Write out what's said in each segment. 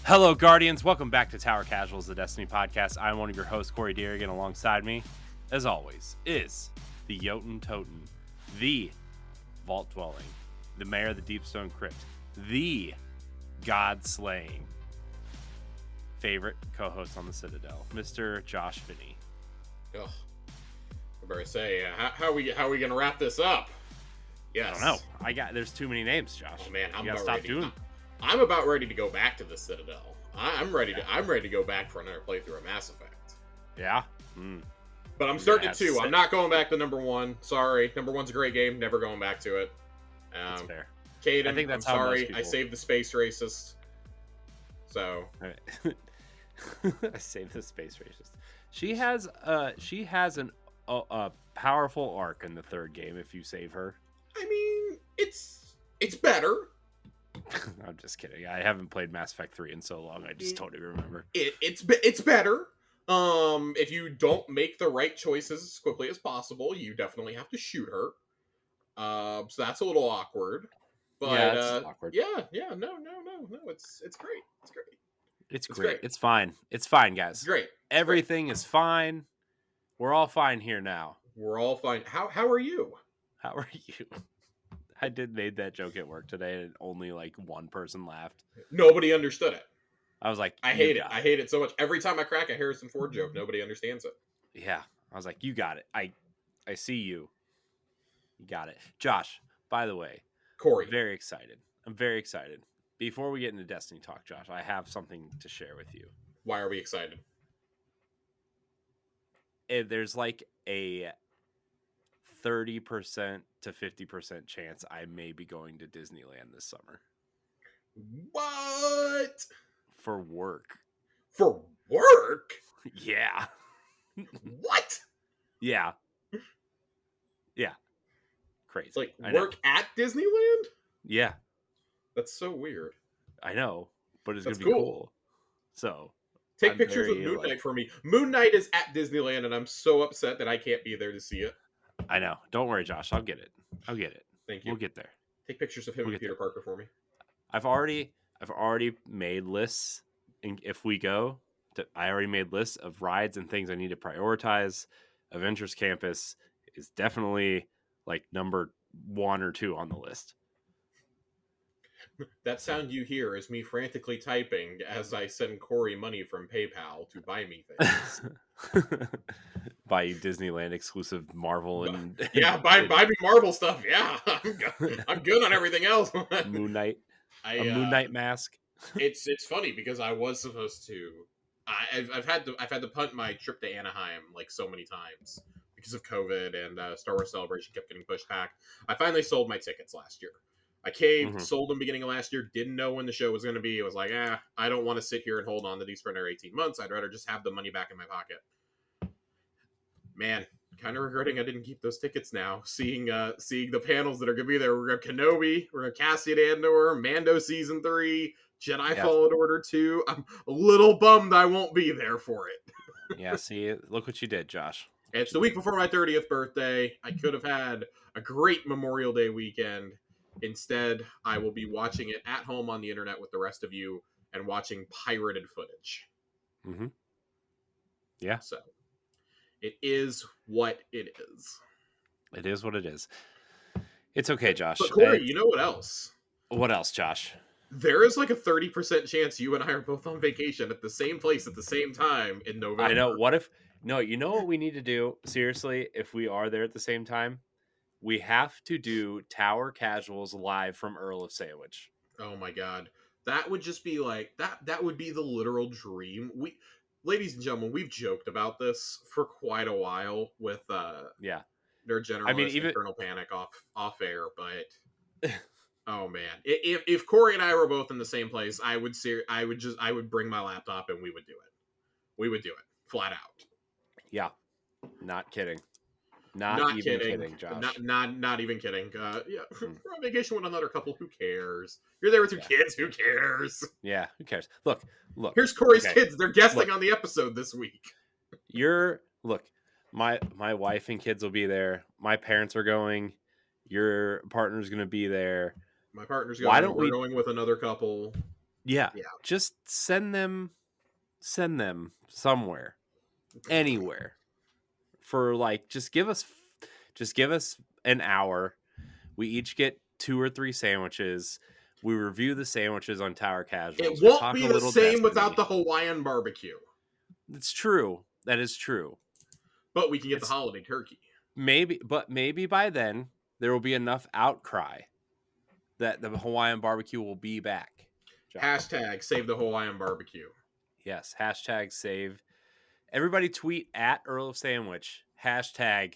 Hello, Guardians. Welcome back to Tower Casuals, the Destiny podcast. I'm one of your hosts, Corey Deerigan. Alongside me, as always, is the Jotun Toten, the Vault Dwelling, the Mayor of the Deepstone Crypt, the God Slaying favorite co-host on the Citadel, Mr. Josh Finney. Oh, I better say, how are we gonna wrap this up? Yes. I don't know. There's too many names, Josh. Oh man, I'm about ready to go back to the Citadel. I'm ready to go back for another playthrough of Mass Effect. Yeah. But I'm starting at 2. I'm not going back to number 1. Sorry, number 1's a great game. Never going back to it. That's fair. Caden, I think that's I'm how sorry. most people... I saved the space racist. So. I saved the space racist. She has a powerful arc in the third game. If you save her, I mean, it's better. I'm just kidding. I haven't played Mass Effect 3 in so long. I just totally remember. It's better. If you don't make the right choices as quickly as possible, you definitely have to shoot her. So that's a little awkward. But yeah, it's awkward. No. It's great. It's great. It's fine. It's fine, guys. It's great. Everything is fine. We're all fine here now. We're all fine. How are you? How are you? I made that joke at work today, and only like one person laughed. Nobody understood it. I was like, I hate it. I hate it so much. Every time I crack a Harrison Ford joke, nobody understands it. Yeah. I was like, you got it. I see you. You got it. Josh, by the way, Corey. I'm very excited. Before we get into Destiny talk, Josh, I have something to share with you. Why are we excited? There's like a 30% to 50% chance I may be going to Disneyland this summer. What? For work. For work? Yeah. What? Yeah. Crazy. Like work at Disneyland? Yeah. That's so weird. I know, but it's going to be cool. So, take pictures of Moon Knight for me. Moon Knight is at Disneyland, and I'm so upset that I can't be there to see it. I know. Don't worry, Josh. I'll get it. Thank you. We'll get there. Take pictures of him and Peter Parker for me. I've already made lists. And if we go, I already made lists of rides and things I need to prioritize. Avengers Campus is definitely like number 1 or 2 on the list. That sound you hear is me frantically typing as I send Corey money from PayPal to buy me things. Buy you Disneyland exclusive Marvel and buy me Marvel stuff. Yeah, I'm good on everything else. Moon Knight, Moon Knight mask. It's funny because I was supposed to. I've had to punt my trip to Anaheim like so many times because of COVID and Star Wars Celebration kept getting pushed back. I finally sold my tickets last year. I caved, sold them beginning of last year, didn't know when the show was going to be. It was like, I don't want to sit here and hold on to these for another 18 months. I'd rather just have the money back in my pocket. Man, kind of regretting I didn't keep those tickets now. Seeing the panels that are going to be there. We're going to Kenobi, we're going to Cassian Andor, Mando Season 3, Jedi Fallen Order 2. I'm a little bummed I won't be there for it. Yeah, see, look what you did, Josh. It's the week before my 30th birthday. I could have had a great Memorial Day weekend. Instead, I will be watching it at home on the internet with the rest of you and watching pirated footage. Mm-hmm. Yeah. So, it is what it is. It is what it is. It's okay, Josh. But Corey, you know what else? What else, Josh? There is like a 30% chance you and I are both on vacation at the same place at the same time in November. I know. What if... No, you know what we need to do? Seriously, if we are there at the same time? We have to do Tower Casuals live from Earl of Sandwich. Oh my god. That would just be like that would be the literal dream. Ladies and gentlemen, we've joked about this for quite a while with their general internal panic off air, but oh man. If Corey and I were both in the same place, I would bring my laptop and we would do it. We would do it flat out. Yeah. Not kidding. Not even kidding, Josh. Not even kidding. We're on vacation with another couple. Who cares? You're there with your kids. Who cares? Yeah, who cares? Look. Here's Corey's kids. They're guesting on the episode this week. My wife and kids will be there. My parents are going. Your partner's going to be there. My partner's going. We're going with another couple. Yeah. Just send them somewhere, anywhere, for like, just give us an hour. We each get 2 or 3 sandwiches. We review the sandwiches on Tower Casuals. It We won't talk be a the little same without Destiny. the Hawaiian barbecue. It's true. That is true. But we can get the holiday turkey. Maybe by then there will be enough outcry that the Hawaiian barbecue will be back. Hashtag save the Hawaiian barbecue. Yes. Hashtag save. Everybody tweet at Earl of Sandwich. Hashtag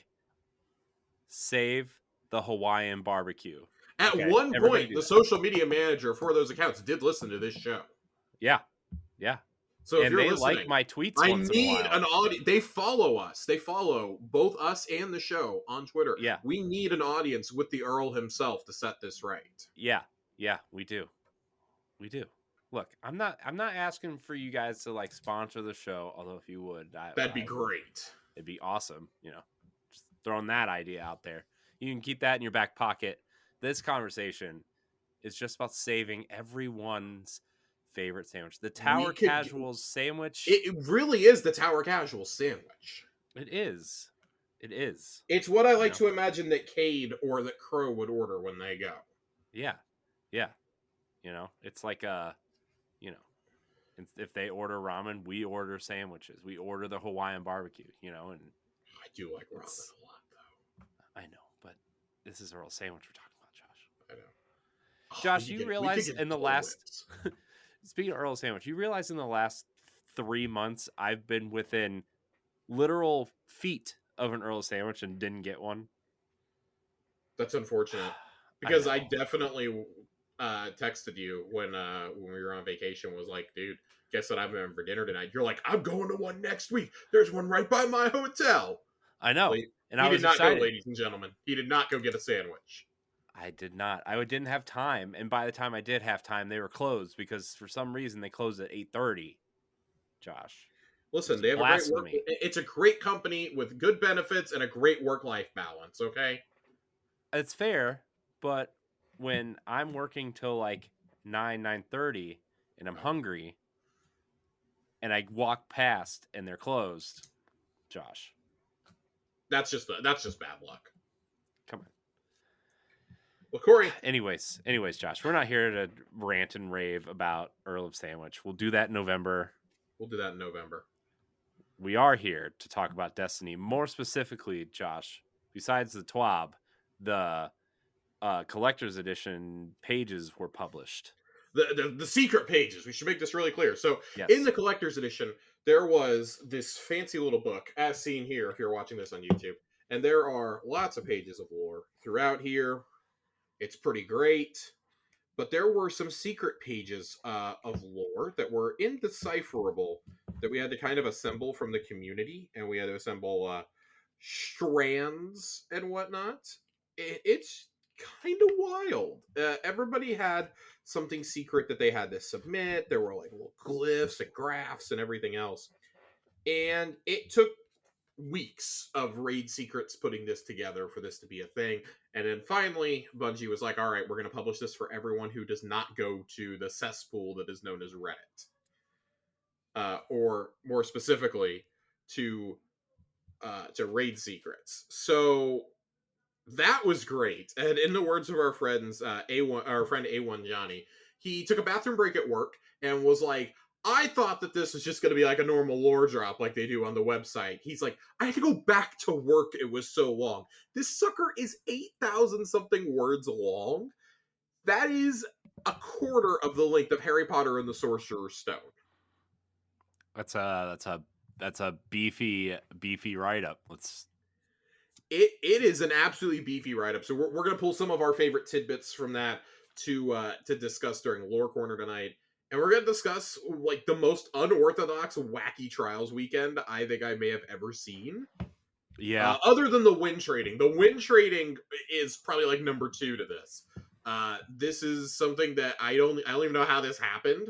save the Hawaiian barbecue. At one point, the social media manager for those accounts did listen to this show. Yeah. So if and you're they listening, like my tweets. I once need in a while. an audience. They follow us. They follow both us and the show on Twitter. Yeah. We need an audience with the Earl himself to set this right. Yeah, we do. Look, I'm not asking for you guys to like sponsor the show, although if you would, that'd be great. It'd be awesome. Just throwing that idea out there. You can keep that in your back pocket. This conversation is just about saving everyone's favorite sandwich, the Tower Casuals sandwich. It really is the Tower Casuals sandwich. It is. It's what I like to imagine that Cade or that Crow would order when they go. Yeah. It's like if they order ramen, we order sandwiches. We order the Hawaiian barbecue, and I do like ramen a lot, though. I know, but this is Earl Sandwich we're talking about, Josh. I know. Josh, you realize in the last speaking of Earl Sandwich, you realize in the last 3 months I've been within literal feet of an Earl Sandwich and didn't get one. That's unfortunate, because I definitely texted you when we were on vacation. Was like, dude, guess what I'm having for dinner tonight? You're like, I'm going to one next week. There's one right by my hotel. I know. And I was excited. He did not go, ladies and gentlemen. He did not go get a sandwich. I did not. I didn't have time, and by the time I did have time, they were closed because for some reason they closed at 8:30. Josh, listen, they have a great work. It's a great company with good benefits and a great work-life balance. Okay, it's fair, but when I'm working till like 9:30 and I'm hungry, and I walk past and they're closed, Josh, that's just bad luck. Come on. Well, Corey. Anyways, Josh, we're not here to rant and rave about Earl of Sandwich. We'll do that in November. We are here to talk about Destiny. More specifically, Josh, besides the TWAB, the collector's edition pages were published. The secret pages. We should make this really clear. So in the collector's edition, there was this fancy little book, as seen here if you're watching this on YouTube. And there are lots of pages of lore throughout here. It's pretty great. But there were some secret pages of lore that were indecipherable that we had to kind of assemble from the community. And we had to assemble strands and whatnot. It's kind of wild. Everybody had something secret that they had to submit. There were like little glyphs and graphs and everything else. And it took weeks of raid secrets putting this together for this to be a thing. And then finally, Bungie was like, all right, we're going to publish this for everyone who does not go to the cesspool that is known as Reddit. Or more specifically, to raid secrets. So that was great. And in the words of our friends, our friend A1 Johnny, he took a bathroom break at work and was like, I thought that this was just going to be like a normal lore drop like they do on the website. He's like, I had to go back to work. It was so long. This sucker is 8,000 something words long. That is a quarter of the length of Harry Potter and the Sorcerer's Stone. That's a beefy write-up. It is an absolutely beefy write-up. So we're going to pull some of our favorite tidbits from that to discuss during Lore Corner tonight. And we're going to discuss like the most unorthodox, wacky Trials weekend I think I may have ever seen. Yeah. Other than the win trading. The win trading is probably like number 2 to this. This is something that I don't even know how this happened,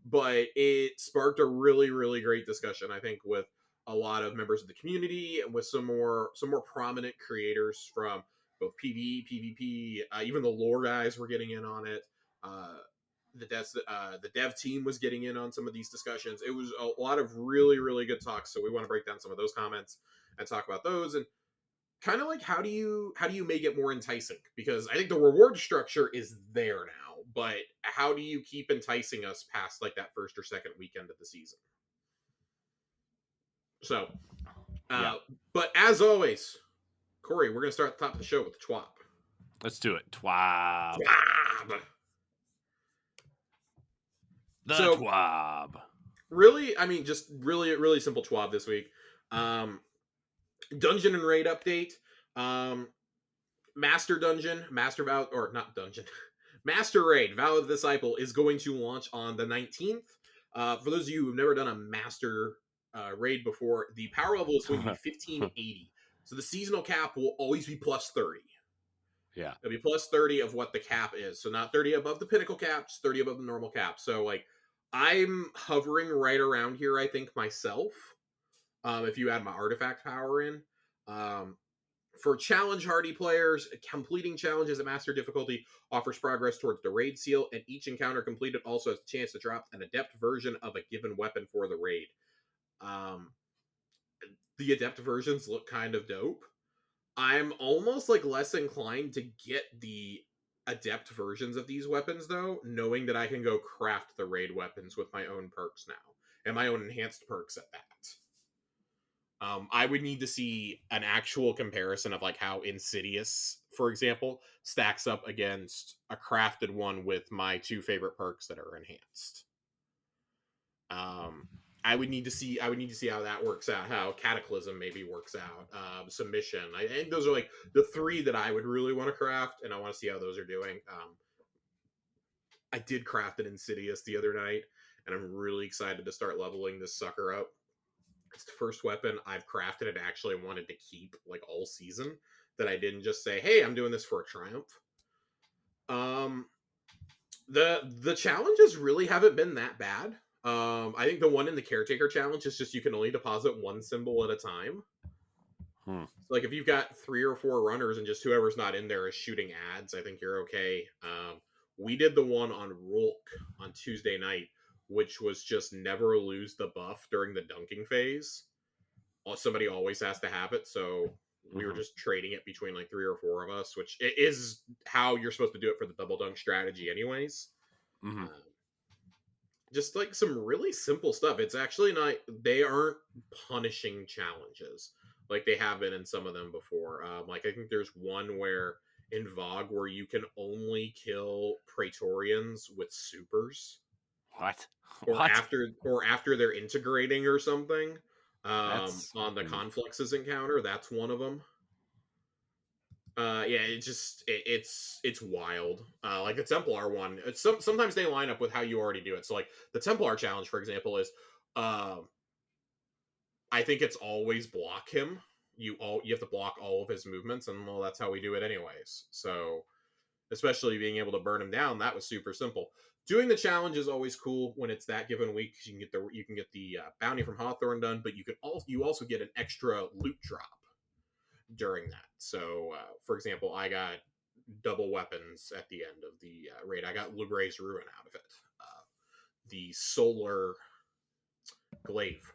but it sparked a really, really great discussion, I think, with a lot of members of the community and with some more prominent creators from both PvE, PvP, even the lore guys were getting in on it. the dev team was getting in on some of these discussions. It was a lot of really, really good talks. So we want to break down some of those comments and talk about those, and kind of like how do you make it more enticing? Because I think the reward structure is there now, but how do you keep enticing us past like that first or second weekend of the season? So, but as always, Corey, we're gonna start at the top of the show with the TWAB. Let's do it. TWAB. The TWAB. Really, I mean, just really, really simple TWAB this week. Dungeon and raid update. Master Dungeon, Master Vow, or not Dungeon, Master Raid, Vow of the Disciple is going to launch on the 19th. For those of you who've never done a Master Raid before, the power level is going to be 1580. So the seasonal cap will always be plus 30. Yeah. It'll be plus 30 of what the cap is. So not 30 above the pinnacle cap, just 30 above the normal cap. So like I'm hovering right around here, I think, myself. If you add my artifact power in. For challenge hardy players, completing challenges at master difficulty offers progress towards the raid seal, and each encounter completed also has a chance to drop an adept version of a given weapon for the raid. The adept versions look kind of dope. I'm almost like less inclined to get the adept versions of these weapons though, knowing that I can go craft the raid weapons with my own perks now, and my own enhanced perks at that. I would need to see an actual comparison of like how Insidious, for example, stacks up against a crafted one with my two favorite perks that are enhanced. I would need to see how that works out, how Cataclysm maybe works out, Submission. I think those are like the three that I would really want to craft, and I want to see how those are doing. I did craft an Insidious the other night, and I'm really excited to start leveling this sucker up. It's the first weapon I've crafted and actually wanted to keep like all season, that I didn't just say, hey, I'm doing this for a triumph. The challenges really haven't been that bad. I think the one in the Caretaker challenge is just you can only deposit one symbol at a time. So like if you've got 3 or 4 runners and just whoever's not in there is shooting ads, I think you're okay. We did the one on Rolk on Tuesday night, which was just never lose the buff during the dunking phase. Somebody always has to have it, so we were just trading it between like 3 or 4 of us, which is how you're supposed to do it for the double dunk strategy anyways. Just like some really simple stuff. It's actually not, they aren't punishing challenges like they have been in some of them before. Like I think there's one where in VOG where you can only kill Praetorians with supers. What? Or after they're integrating or something. On the Confluxes encounter, that's one of them. Yeah, it's wild. Like the Templar one, sometimes they line up with how you already do it. So like the Templar challenge, for example, is I think it's always block him. You have to block all of his movements, and well, that's how we do it anyways. So especially being able to burn him down, that was super simple. Doing the challenge is always cool when it's that given week, because you can get the bounty from Hawthorne done, but you also get an extra loot drop during that. So, for example, I got double weapons at the end of the raid. I got Lugray's Ruin out of it. The Solar Glaive.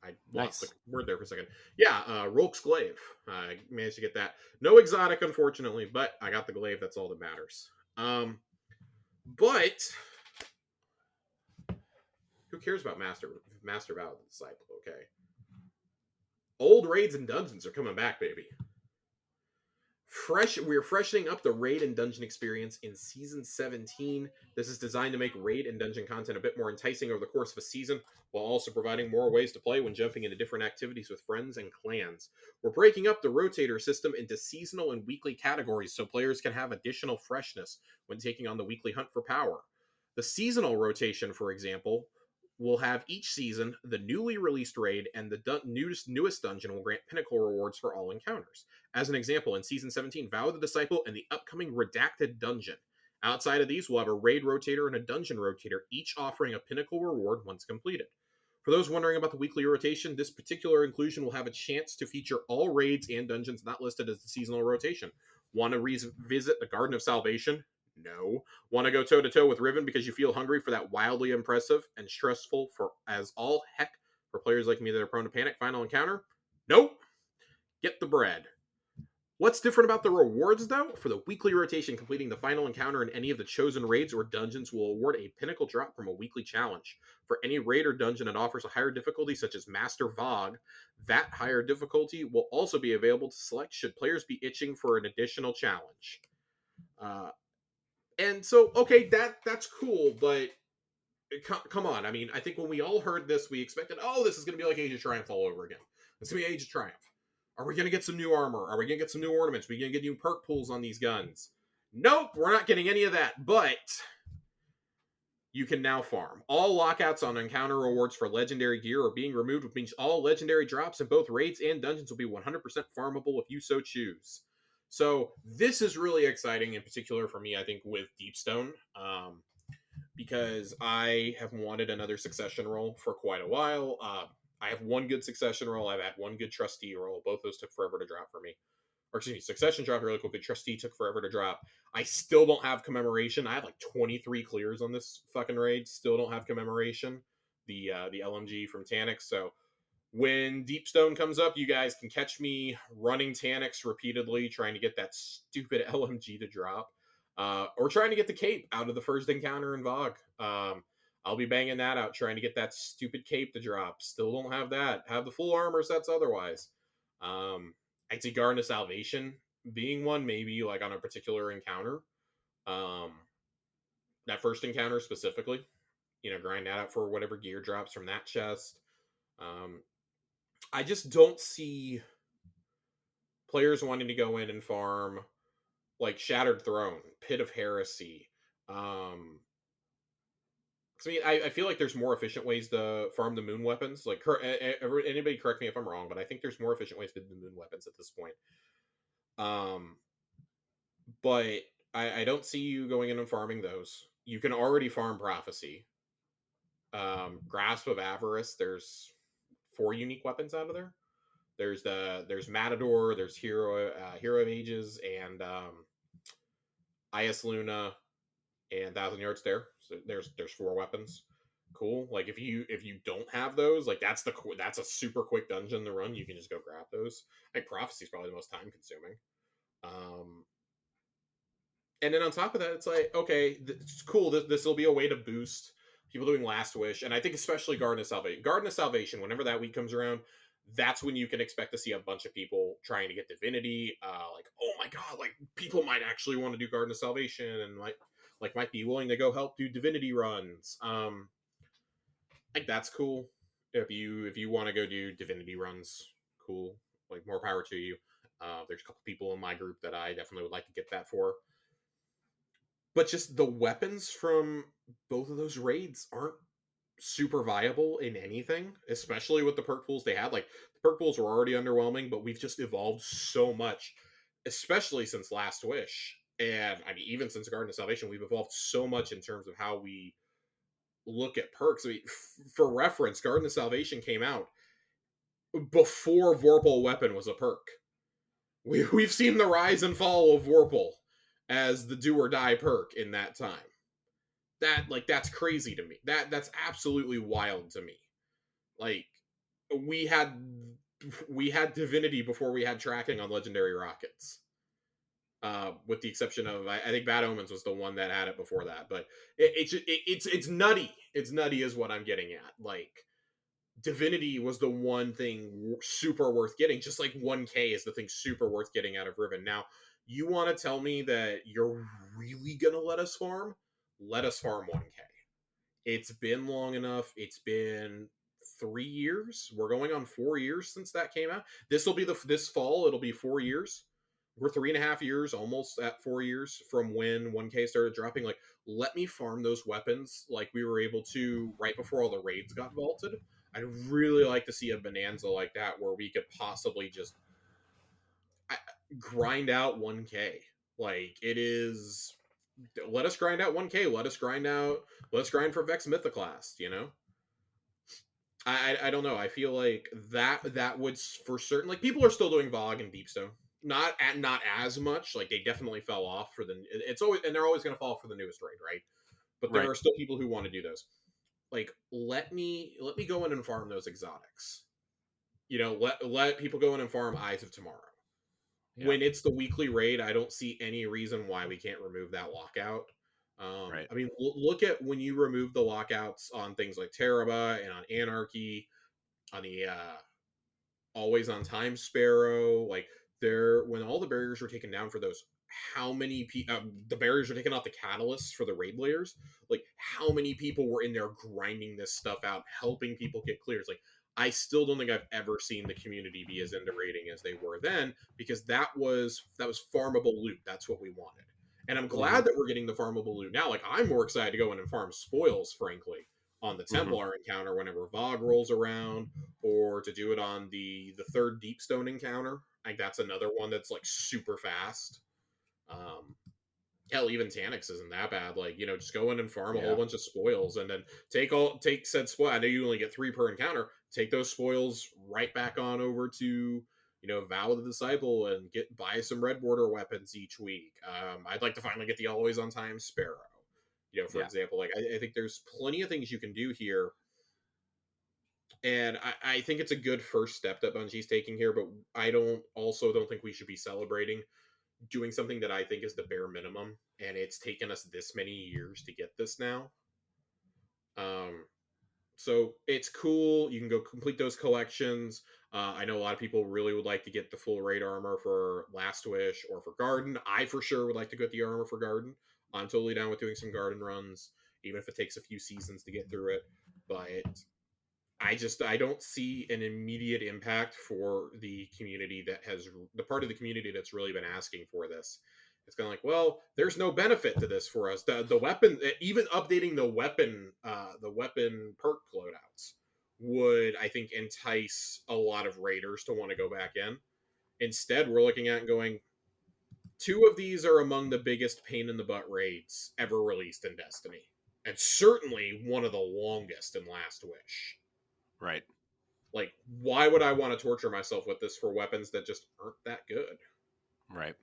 I lost the word there for a second. Yeah, Rolk's Glaive. I managed to get that. No exotic, unfortunately, but I got the Glaive. That's all that matters. But who cares about Master Vow of the Disciple? Okay. Old raids and dungeons are coming back, baby. We're freshening up the raid and dungeon experience in Season 17. This is designed to make raid and dungeon content a bit more enticing over the course of a season, while also providing more ways to play when jumping into different activities with friends and clans. We're breaking up the rotator system into seasonal and weekly categories so players can have additional freshness when taking on the weekly hunt for power. The seasonal rotation, for example, will have each season the newly released raid, and the newest dungeon will grant pinnacle rewards for all encounters. As an example, in Season 17, Vow of the Disciple and the upcoming Redacted Dungeon. Outside of these, we'll have a raid rotator and a dungeon rotator, each offering a pinnacle reward once completed. For those wondering about the weekly rotation, this particular inclusion will have a chance to feature all raids and dungeons not listed as the seasonal rotation. Want to visit the Garden of Salvation? No. Want to go toe to toe with Riven because you feel hungry for that wildly impressive and stressful for as all heck for players like me that are prone to panic final encounter? Nope. Get the bread. What's different about the rewards, though? For the weekly rotation, completing the final encounter in any of the chosen raids or dungeons will award a pinnacle drop from a weekly challenge. For any raid or dungeon that offers a higher difficulty, such as Master Vogue, that higher difficulty will also be available to select should players be itching for an additional challenge. And so, okay, that's cool, but come on. I mean, I think when we all heard this, we expected, oh, this is going to be like Age of Triumph all over again. It's going to be Age of Triumph. Are we going to get some new armor? Are we going to get some new ornaments? Are we going to get new perk pools on these guns? Nope, we're not getting any of that, but you can now farm. All lockouts on encounter rewards for legendary gear are being removed, which means all legendary drops in both raids and dungeons will be 100% farmable if you so choose. So this is really exciting, in particular for me, I think, with Deepstone. Because I have wanted another succession role for quite a while. I have one good succession role. I've had one good trustee role. Both those took forever to drop for me. Or excuse me, succession dropped really quickly. Trustee took forever to drop. I still don't have commemoration. I have like 23 clears on this fucking raid. Still don't have commemoration. The LMG from Taniks. So when Deepstone comes up, you guys can catch me running Taniks repeatedly, trying to get that stupid LMG to drop. Or trying to get the cape out of the first encounter in Vogue. I'll be banging that out, trying to get that stupid cape to drop. Still don't have that. Have the full armor sets otherwise. I'd see Garden of Salvation being one, maybe like on a particular encounter. That first encounter specifically. Grind that out for whatever gear drops from that chest. I just don't see players wanting to go in and farm like Shattered Throne, Pit of Heresy. I mean, I feel like there's more efficient ways to farm the moon weapons. Like, anybody correct me if I'm wrong, but I think there's more efficient ways to do the moon weapons at this point. But I don't see you going in and farming those. You can already farm Prophecy. Grasp of Avarice, there's 4 unique weapons out of there. There's Matador, there's Hero of Ages, and Ias Luna, and 1,000 Yards there. So there's 4 weapons. Cool. Like if you don't have those, like that's a super quick dungeon to run. You can just go grab those. I think Prophecy is probably the most time consuming. And then on top of that, it's like, okay, it's cool. This will be a way to boost people doing Last Wish, and I think especially Garden of Salvation. Garden of Salvation, whenever that week comes around, that's when you can expect to see a bunch of people trying to get Divinity. Like, oh my god, like people might actually want to do Garden of Salvation, and might be willing to go help do Divinity runs. I think that's cool. If you want to go do Divinity runs, cool. Like, more power to you. There's a couple people in my group that I definitely would like to get that for. But just the weapons from both of those raids aren't super viable in anything, especially with the perk pools they had. Like, the perk pools were already underwhelming, but we've just evolved so much, especially since Last Wish. And I mean, even since Garden of Salvation, we've evolved so much in terms of how we look at perks. I mean, for reference, Garden of Salvation came out before Vorpal Weapon was a perk. We've seen the rise and fall of Vorpal as the do or die perk in that time. That's crazy to me. That's absolutely wild to me. Like, we had Divinity before we had tracking on Legendary Rockets. With the exception of, I think Bad Omens was the one that had it before that, but it's nutty. It's nutty is what I'm getting at. Like, Divinity was the one thing super worth getting, just like 1K is the thing super worth getting out of Riven. Now, you want to tell me that you're really gonna let us farm? Let us farm 1K. It's been long enough. It's been 3 years. We're going on 4 years since that came out. This fall. It'll be 4 years. We're 3.5 years, almost at 4 years from when 1K started dropping. Like, let me farm those weapons like we were able to right before all the raids got vaulted. I'd really like to see a bonanza like that where we could possibly just grind out 1K. Like, it is. Let us grind out 1K. Let's grind for Vex Mythoclast, I don't know. I feel like that would for certain, like, people are still doing Vogue and Deepstone. not as much. Like they definitely fell off for the. It's always, and they're always going to fall off for the newest raid, right? But there Right. are still people who want to do those. Like let me go in and farm those exotics. Let people go in and farm Eyes of Tomorrow. Yeah. When it's the weekly raid, I don't see any reason why we can't remove that lockout. Right. I mean, look at when you remove the lockouts on things like Teraba and on Anarchy, on the Always on Time Sparrow. Like there, when all the barriers were taken down for those, how many the barriers were taken off the catalysts for the raid layers? Like how many people were in there grinding this stuff out, helping people get clears? Like I still don't think I've ever seen the community be as into raiding as they were then, because that was farmable loot. That's what we wanted. And I'm glad that we're getting the farmable loot now. Like I'm more excited to go in and farm spoils, frankly, on the Templar encounter whenever Vogue rolls around, or to do it on the third Deepstone encounter. Like that's another one that's like super fast. Hell, even Tanix isn't that bad. Like, just go in and farm a whole bunch of spoils, and then take said spoil. I know you only get 3 per encounter. Take those spoils right back on over to Vow of the Disciple and buy some red border weapons each week. I'd like to finally get the Always on Time Sparrow. For example, like I think there's plenty of things you can do here. And I think it's a good first step that Bungie's taking here, but I don't think we should be celebrating doing something that I think is the bare minimum, and it's taken us this many years to get this now. So it's cool. You can go complete those collections. I know a lot of people really would like to get the full raid armor for Last Wish or for Garden. I for sure would like to get the armor for Garden. I'm totally down with doing some Garden runs, even if it takes a few seasons to get through it. But I don't see an immediate impact for the community the part of the community that's really been asking for this. It's kind of like, well, there's no benefit to this for us. The weapon, even updating the weapon perk loadouts would, I think, entice a lot of raiders to want to go back in. Instead, we're looking at and going, 2 of these are among the biggest pain in the butt raids ever released in Destiny, and certainly one of the longest in Last Wish. Right. Like, why would I want to torture myself with this for weapons that just aren't that good? Right.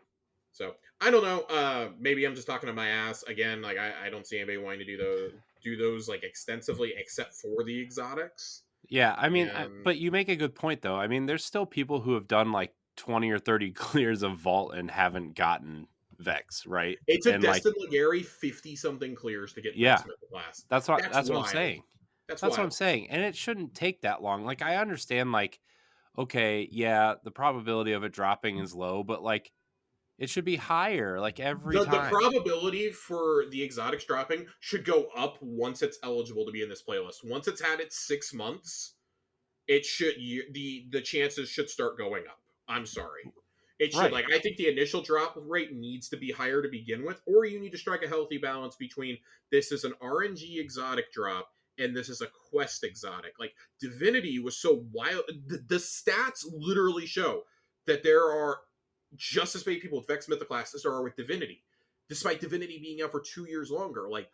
So I don't know. Maybe I'm just talking to my ass again. Like I don't see anybody wanting to do those like extensively, except for the exotics. Yeah, I mean, but you make a good point though. I mean, there's still people who have done like 20 or 30 clears of Vault and haven't gotten Vex, right? It took and Destin Legary 50 something clears to get Vex Mythic class. That's what I'm saying. That's what I'm saying. And it shouldn't take that long. Like I understand, like, okay, yeah, the probability of it dropping is low, but like it should be higher, like every time. The probability for the exotics dropping should go up once it's eligible to be in this playlist. Once it's had its 6 months, it should the chances should start going up. I'm sorry. It should. Like, I think the initial drop rate needs to be higher to begin with, or you need to strike a healthy balance between this is an RNG exotic drop and this is a quest exotic. Like, Divinity was so wild. The stats literally show that there are just as many people with Vex Mythic class as there are with Divinity, despite Divinity being out for 2 years longer. Like,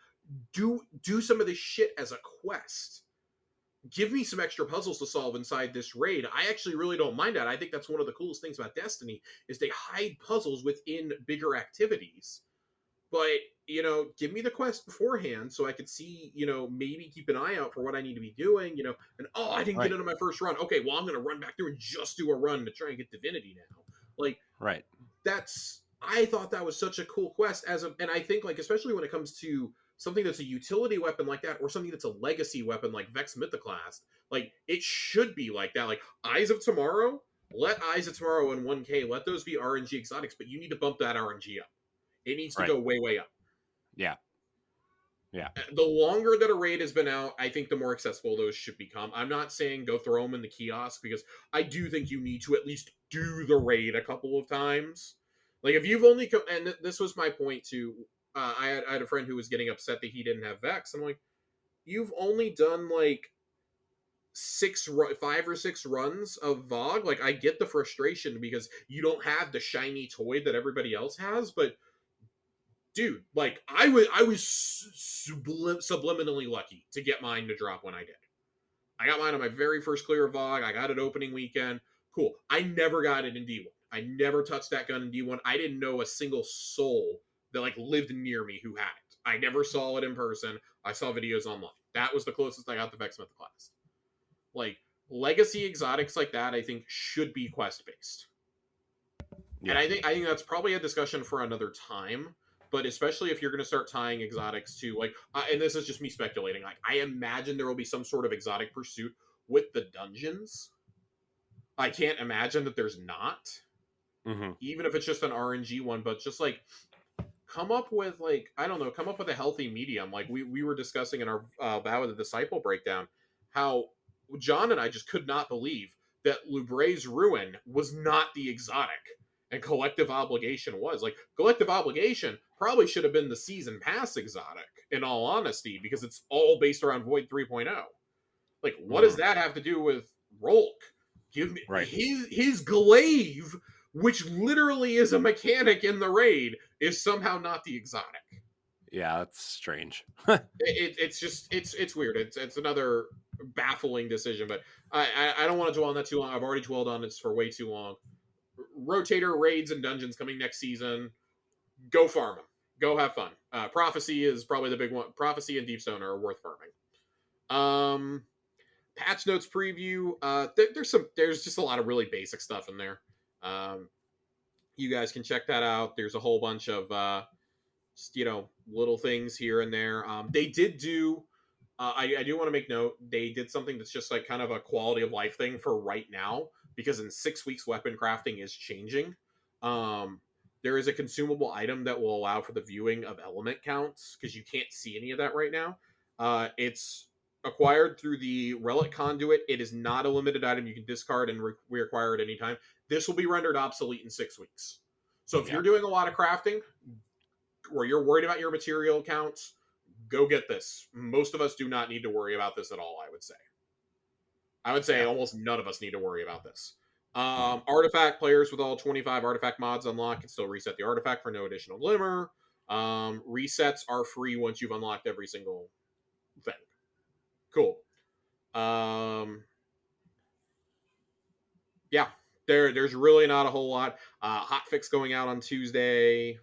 do some of this shit as a quest. Give me some extra puzzles to solve inside this raid. I actually really don't mind that. I think that's one of the coolest things about Destiny is they hide puzzles within bigger activities. But, give me the quest beforehand so I could see, maybe keep an eye out for what I need to be doing, and I didn't get into my first run. Okay, well, I'm going to run back through and just do a run to try and get Divinity now. Like, I thought that was such a cool quest and I think, like, especially when it comes to something that's a utility weapon like that, or something that's a legacy weapon like Vex Mythoclast, like, it should be like that. Like, Eyes of Tomorrow, let Eyes of Tomorrow and 1K, let those be RNG exotics, but you need to bump that RNG up. It needs to go way, way up. Yeah. The longer that a raid has been out, I think the more accessible those should become. I'm not saying go throw them in the kiosk, because I do think you need to at least do the raid a couple of times. Like, if you've only and this was my point too. I had a friend who was getting upset that he didn't have Vex. I'm like, you've only done like 5 or 6 runs of Vogue. Like, I get the frustration because you don't have the shiny toy that everybody else has, but dude, like, I was subliminally lucky to get mine to drop when I did. I got mine on my very first clear of Vogue. I got it opening weekend. Cool. I never got it in D1. I never touched that gun in D1. I didn't know a single soul that like lived near me who had it. I never saw it in person. I saw videos online. That was the closest I got to Vexmith class. Like legacy exotics like that, I think should be quest based. Yeah. And I think that's probably a discussion for another time. But especially if you're going to start tying exotics to like, and this is just me speculating. Like, I imagine there will be some sort of exotic pursuit with the dungeons. I can't imagine that there's not, even if it's just an RNG one. But just like, come up with like, I don't know, come up with a healthy medium. Like we were discussing in our Vow of the Disciple breakdown, how John and I just could not believe that Lubre's Ruin was not the exotic. And Collective Obligation was. Like, Collective Obligation probably should have been the Season Pass exotic, in all honesty, because it's all based around Void 3.0. Like, what does that have to do with Rolk? Give me his glaive, which literally is a mechanic in the raid, is somehow not the exotic. Yeah, that's strange. It's just it's weird. It's another baffling decision, but I don't want to dwell on that too long. I've already dwelled on it for way too long. Rotator raids and dungeons coming next season. Go farm them. Go have fun. Prophecy is probably the big one. Prophecy and Deepstone are worth farming. Patch notes preview. There's just a lot of really basic stuff in there. You guys can check that out. There's a whole bunch of little things here and there. They did do. I do want to make note. They did something that's just like kind of a quality of life thing for right now, because in 6 weeks weapon crafting is changing. There is a consumable item that will allow for the viewing of element counts, because you can't see any of that right now. It's acquired through the Relic Conduit. It is not a limited item you can discard and reacquire at any time. This will be rendered obsolete in 6 weeks. So if you're doing a lot of crafting, or you're worried about your material counts, go get this. Most of us do not need to worry about this at all, I would say. Almost none of us need to worry about this. Artifact players with all 25 artifact mods unlocked can still reset the artifact for no additional glimmer. Resets are free once you've unlocked every single thing. Cool. Yeah, there's really not a whole lot. Hotfix going out on Tuesday.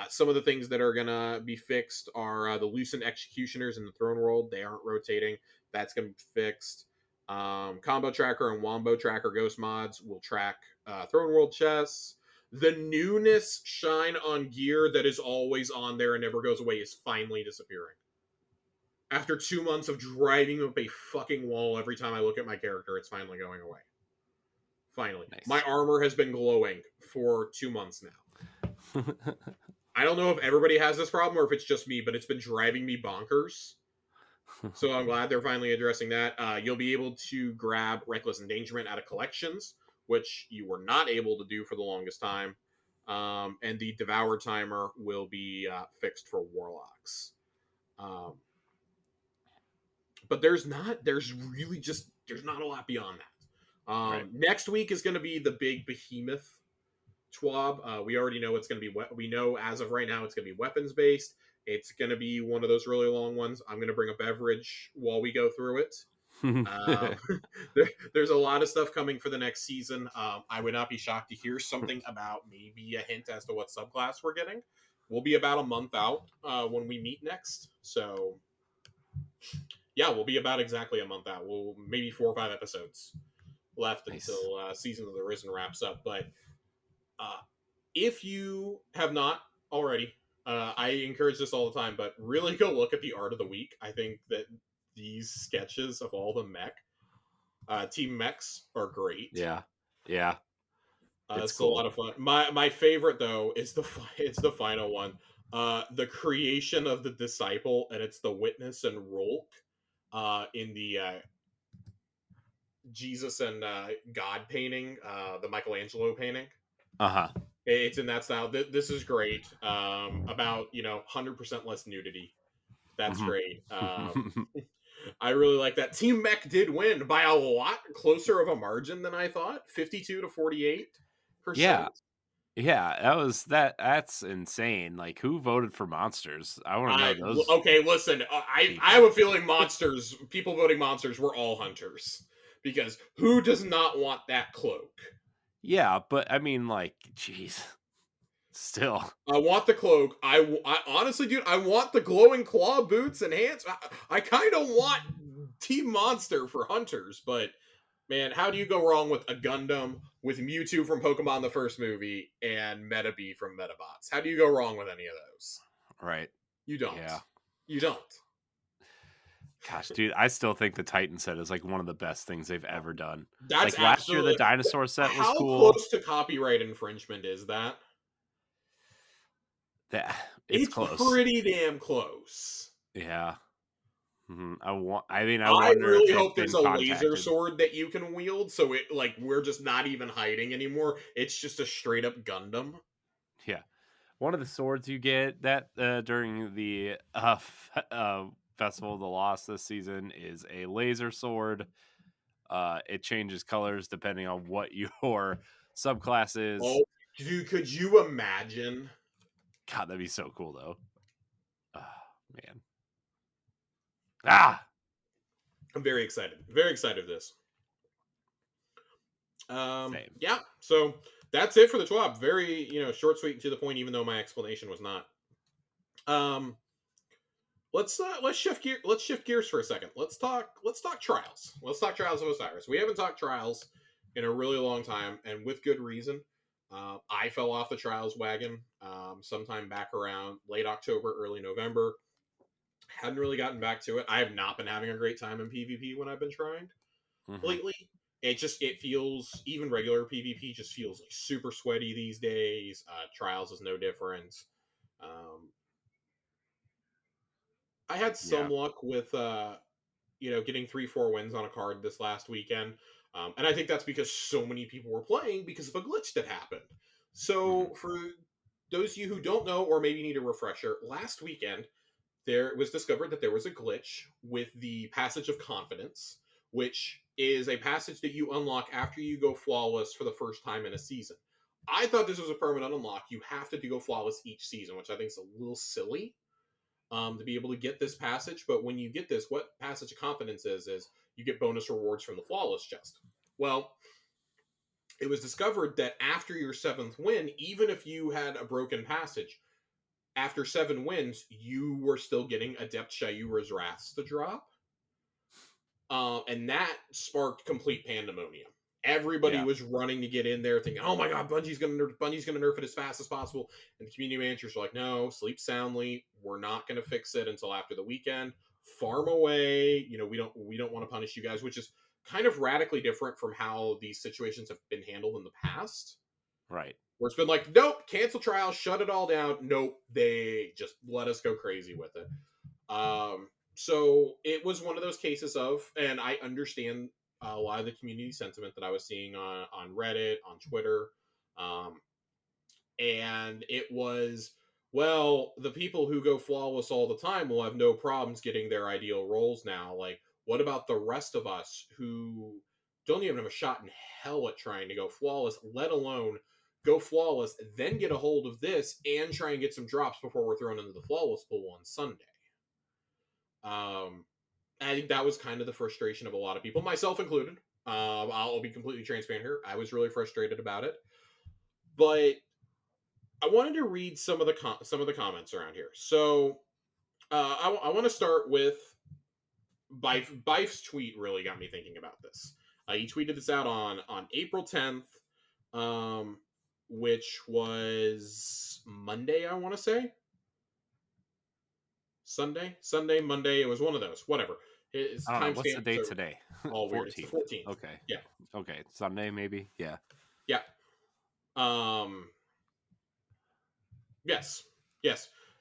Some of the things that are gonna be fixed are the Lucent Executioners in the Throne World. They aren't rotating. That's gonna be fixed. Combo Tracker and Wombo Tracker Ghost mods will track Throne World chests. The newness shine on gear that is always on there and never goes away is finally disappearing. After 2 months of driving up a fucking wall every time I look at my character, it's finally going away. Finally. Nice. My armor has been glowing for 2 months now. I don't know if everybody has this problem or if it's just me, but it's been driving me bonkers. So I'm glad they're finally addressing that. You'll be able to grab Reckless Endangerment out of collections, which you were not able to do for the longest time. And the Devour timer will be fixed for Warlocks. But there's not a lot beyond that. Next week is going to be the big behemoth TWAB. We already know it's going to be. We know as of right now it's going to be weapons based. It's going to be one of those really long ones. I'm going to bring a beverage while we go through it. There's a lot of stuff coming for the next season. I would not be shocked to hear something about maybe a hint as to what subclass we're getting. We'll be about a month out when we meet next. So, yeah, we'll be about exactly a month out. We'll maybe 4 or 5 episodes left until Season of the Risen wraps up. But if you have not already, I encourage this all the time, but really go look at the art of the week. I think that these sketches of all the team mechs are great. Yeah. It's cool. A lot of fun. My favorite though is the final one. The creation of the disciple, and it's the Witness and Rolk in the Jesus and God painting, the Michelangelo painting. It's in that style. This is great. About 100% less nudity. That's great. I really like that. Team Mech did win by a lot closer of a margin than I thought. 52 to 48%. Yeah, that's insane. Like, who voted for Monsters? I want to know those. Okay, listen. I have a feeling people voting Monsters were all hunters, because who does not want that cloak? Yeah, but I mean, like, jeez, still. I want the cloak. I honestly, dude, I want the glowing claw boots and hands. I kind of want Team Monster for hunters, but man, how do you go wrong with a Gundam, with Mewtwo from Pokemon the first movie, and Metabee from Metabots? How do you go wrong with any of those? Right. You don't. Yeah. You don't. Gosh, dude, I still think the Titan set is like one of the best things they've ever done. That's Like last year, the absolutely. dinosaur set was How cool. close to copyright infringement is that? It's It's close. pretty damn close. Yeah. Mm-hmm. I I wonder if really they've hope there's been a laser contacted. sword that you can wield, so it like we're just not even hiding anymore. It's just a straight up Gundam. Yeah. One of the swords you get that during the Festival of the Lost this season is a laser sword. It changes colors depending on what your subclass is. Oh, dude, could you imagine? God, that'd be so cool, though. Oh, man. Ah! I'm very excited. Very excited of this. Same. Yeah, so that's it for the TWAB. Very, short, sweet, and to the point, even though my explanation was not. Let's shift gears for a second. Let's talk trials. Let's talk Trials of Osiris. We haven't talked trials in a really long time, and with good reason. I fell off the trials wagon sometime back around late October, early November. Hadn't really gotten back to it. I have not been having a great time in PvP when I've been trying lately. It feels, even regular PvP just feels like super sweaty these days. Trials is no different. I had some luck with getting 3-4 wins on a card this last weekend. And I think that's because so many people were playing because of a glitch that happened. So for those of you who don't know, or maybe need a refresher, last weekend there was discovered that there was a glitch with the Passage of Confidence, which is a passage that you unlock after you go flawless for the first time in a season. I thought this was a permanent unlock. You have to go flawless each season, which I think is a little silly to be able to get this passage. But when you get this, what Passage of Confidence is you get bonus rewards from the flawless chest. Well, it was discovered that after your 7th win, even if you had a broken passage, after 7 wins, you were still getting Adept Shayura's Wraths to drop. And that sparked complete pandemonium. Everybody was running to get in there thinking, oh my god, Bungie's gonna nerf it as fast as possible. And the community managers are like, no, sleep soundly. We're not gonna fix it until after the weekend. Farm away. We don't want to punish you guys, which is kind of radically different from how these situations have been handled in the past. Right. Where it's been like, nope, cancel trials, shut it all down. Nope, they just let us go crazy with it. So it was one of those cases of, and I understand a lot of the community sentiment that I was seeing on Reddit, on Twitter, and it was, well, the people who go flawless all the time will have no problems getting their ideal roles now. Like, what about the rest of us who don't even have a shot in hell at trying to go flawless, let alone go flawless, then get a hold of this and try and get some drops before we're thrown into the flawless pool on Sunday? I think that was kind of the frustration of a lot of people, myself included. I'll be completely transparent here. I was really frustrated about it, but I wanted to read some of the comments around here. So I want to start with Bife's tweet. Really got me thinking about this. He tweeted this out on April 10th, which was Monday, I want to say. Sunday, Monday. It was one of those. Whatever. It's I don't know. What's the timestamps date are today? all weird. It's the 14th. Okay. Yeah. Okay. Sunday, maybe? Yeah. Yeah. Yes.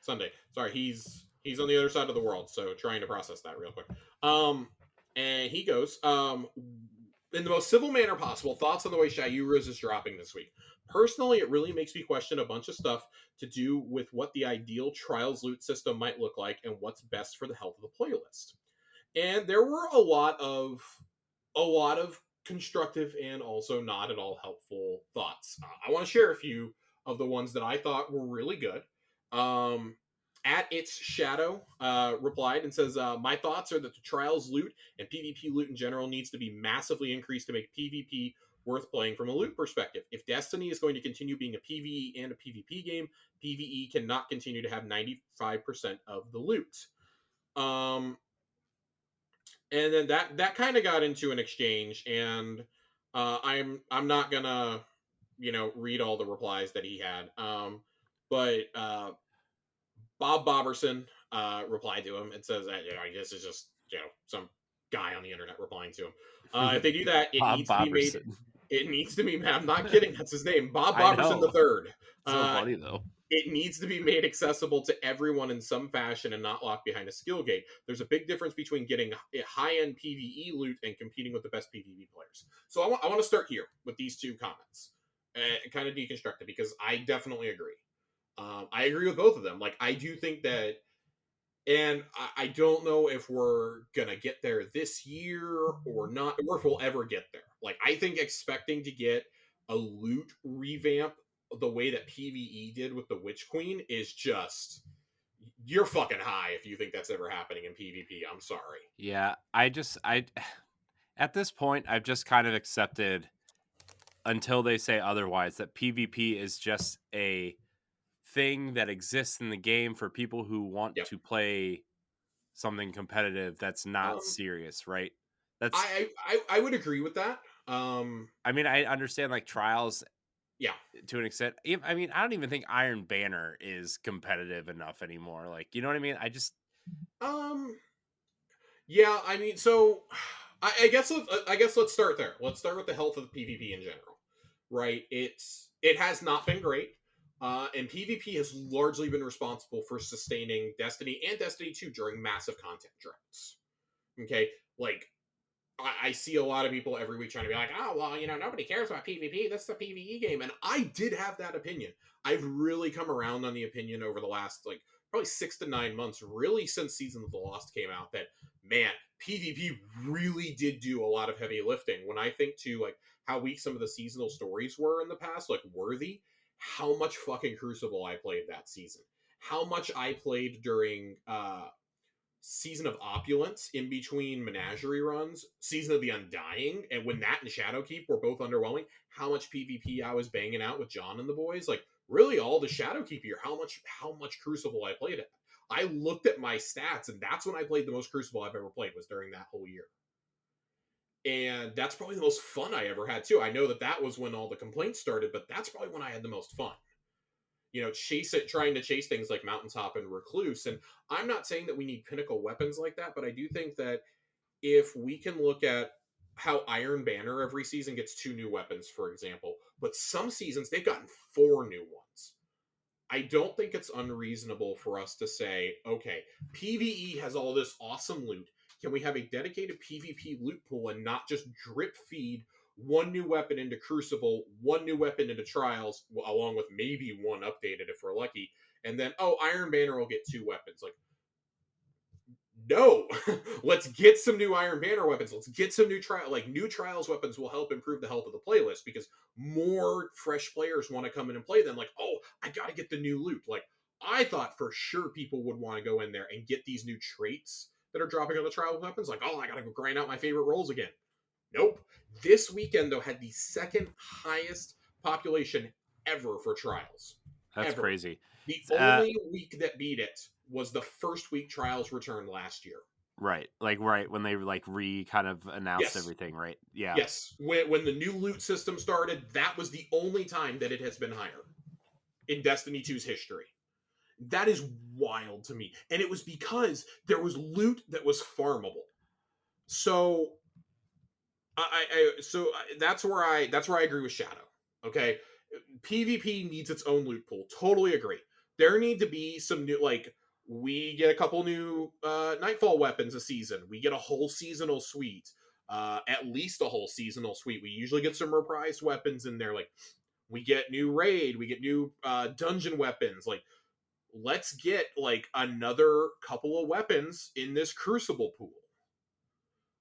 Sunday. Sorry, he's on the other side of the world, so trying to process that real quick. And he goes, in the most civil manner possible, thoughts on the way Shayura's is dropping this week. Personally, it really makes me question a bunch of stuff to do with what the ideal trials loot system might look like and what's best for the health of the playlist. And there were a lot of constructive and also not at all helpful thoughts. I want to share a few of the ones that I thought were really good. At its shadow replied and says, my thoughts are that the trials loot and PvP loot in general needs to be massively increased to make PvP worth playing from a loot perspective. If Destiny is going to continue being a PvE and a PvP game, PvE cannot continue to have 95% of the loot. And then that kind of got into an exchange, and I'm not gonna read all the replies that he had. But Bob Boberson replied to him and says that this is just some guy on the internet replying to him. If they do that, it Bob needs to be made. Boberson. It needs to be. I'm not kidding. That's his name, Bob I Boberson know. III. So funny though. It needs to be made accessible to everyone in some fashion and not locked behind a skill gate. There's a big difference between getting a high-end PvE loot and competing with the best PvP players. So I want to start here with these two comments and kind of deconstruct it, because I definitely agree. I agree with both of them. Like, I do think that, and I don't know if we're gonna get there this year or not, or if we'll ever get there. Like, I think expecting to get a loot revamp the way that PvE did with the Witch Queen is just, you're fucking high if you think that's ever happening in PvP. I'm sorry. Yeah, I at this point, I've just kind of accepted, until they say otherwise, that PvP is just a thing that exists in the game for people who want to play something competitive that's not serious, right? That's I would agree with that. I mean, I understand like trials, to an extent. I mean, I don't even think Iron Banner is competitive enough anymore. Like, you know what I mean? I just yeah, I mean, so I guess let's start there. Let's start with the health of the PvP in general, right? It has not been great, and PvP has largely been responsible for sustaining Destiny and Destiny 2 during massive content droughts. Okay, like I see a lot of people every week trying to be like, oh, well, nobody cares about PvP. That's the PvE game. And I did have that opinion. I've really come around on the opinion over the last, probably 6 to 9 months, really since Season of the Lost came out, that, man, PvP really did do a lot of heavy lifting. When I think to, how weak some of the seasonal stories were in the past, like Worthy, how much fucking Crucible I played that season. How much I played during, Season of Opulence in between Menagerie runs, Season of the Undying, and when that and Shadowkeep were both underwhelming, how much PvP I was banging out with John and the boys. Like, really all the Shadowkeep year, how much Crucible I played it. I looked at my stats, and that's when I played the most Crucible I've ever played, was during that whole year. And that's probably the most fun I ever had, too. I know that was when all the complaints started, but that's probably when I had the most fun. Trying to chase things like Mountaintop and Recluse. And I'm not saying that we need pinnacle weapons like that, but I do think that if we can look at how Iron Banner every season gets 2 new weapons, for example, but some seasons they've gotten 4 new ones. I don't think it's unreasonable for us to say, okay, PvE has all this awesome loot. Can we have a dedicated PvP loot pool and not just drip feed 1 new weapon into Crucible, 1 new weapon into Trials, along with maybe 1 updated if we're lucky, and then, Iron Banner will get 2 weapons. Like, no, let's get some new Iron Banner weapons. Let's get some new new Trials weapons will help improve the health of the playlist, because more fresh players want to come in and play them. Like, I gotta get the new loot. Like, I thought for sure people would want to go in there and get these new traits that are dropping on the Trials weapons. Like, I gotta go grind out my favorite roles again. Nope. This weekend, though, had the 2nd highest population ever for Trials. That's ever. Crazy. The only week that beat it was the first week Trials returned last year. Right. Right when they kind of announced everything, right? Yeah. Yes. When the new loot system started, that was the only time that it has been higher in Destiny 2's history. That is wild to me. And it was because there was loot that was farmable. So that's where I agree with Shadow. Okay, PvP needs its own loot pool. Totally agree. There need to be some new, we get a couple new Nightfall weapons a season. We get a whole seasonal suite. At least a whole seasonal suite. We usually get some reprised weapons in there. Like, we get new raid. We get new dungeon weapons. Like, let's get another couple of weapons in this Crucible pool.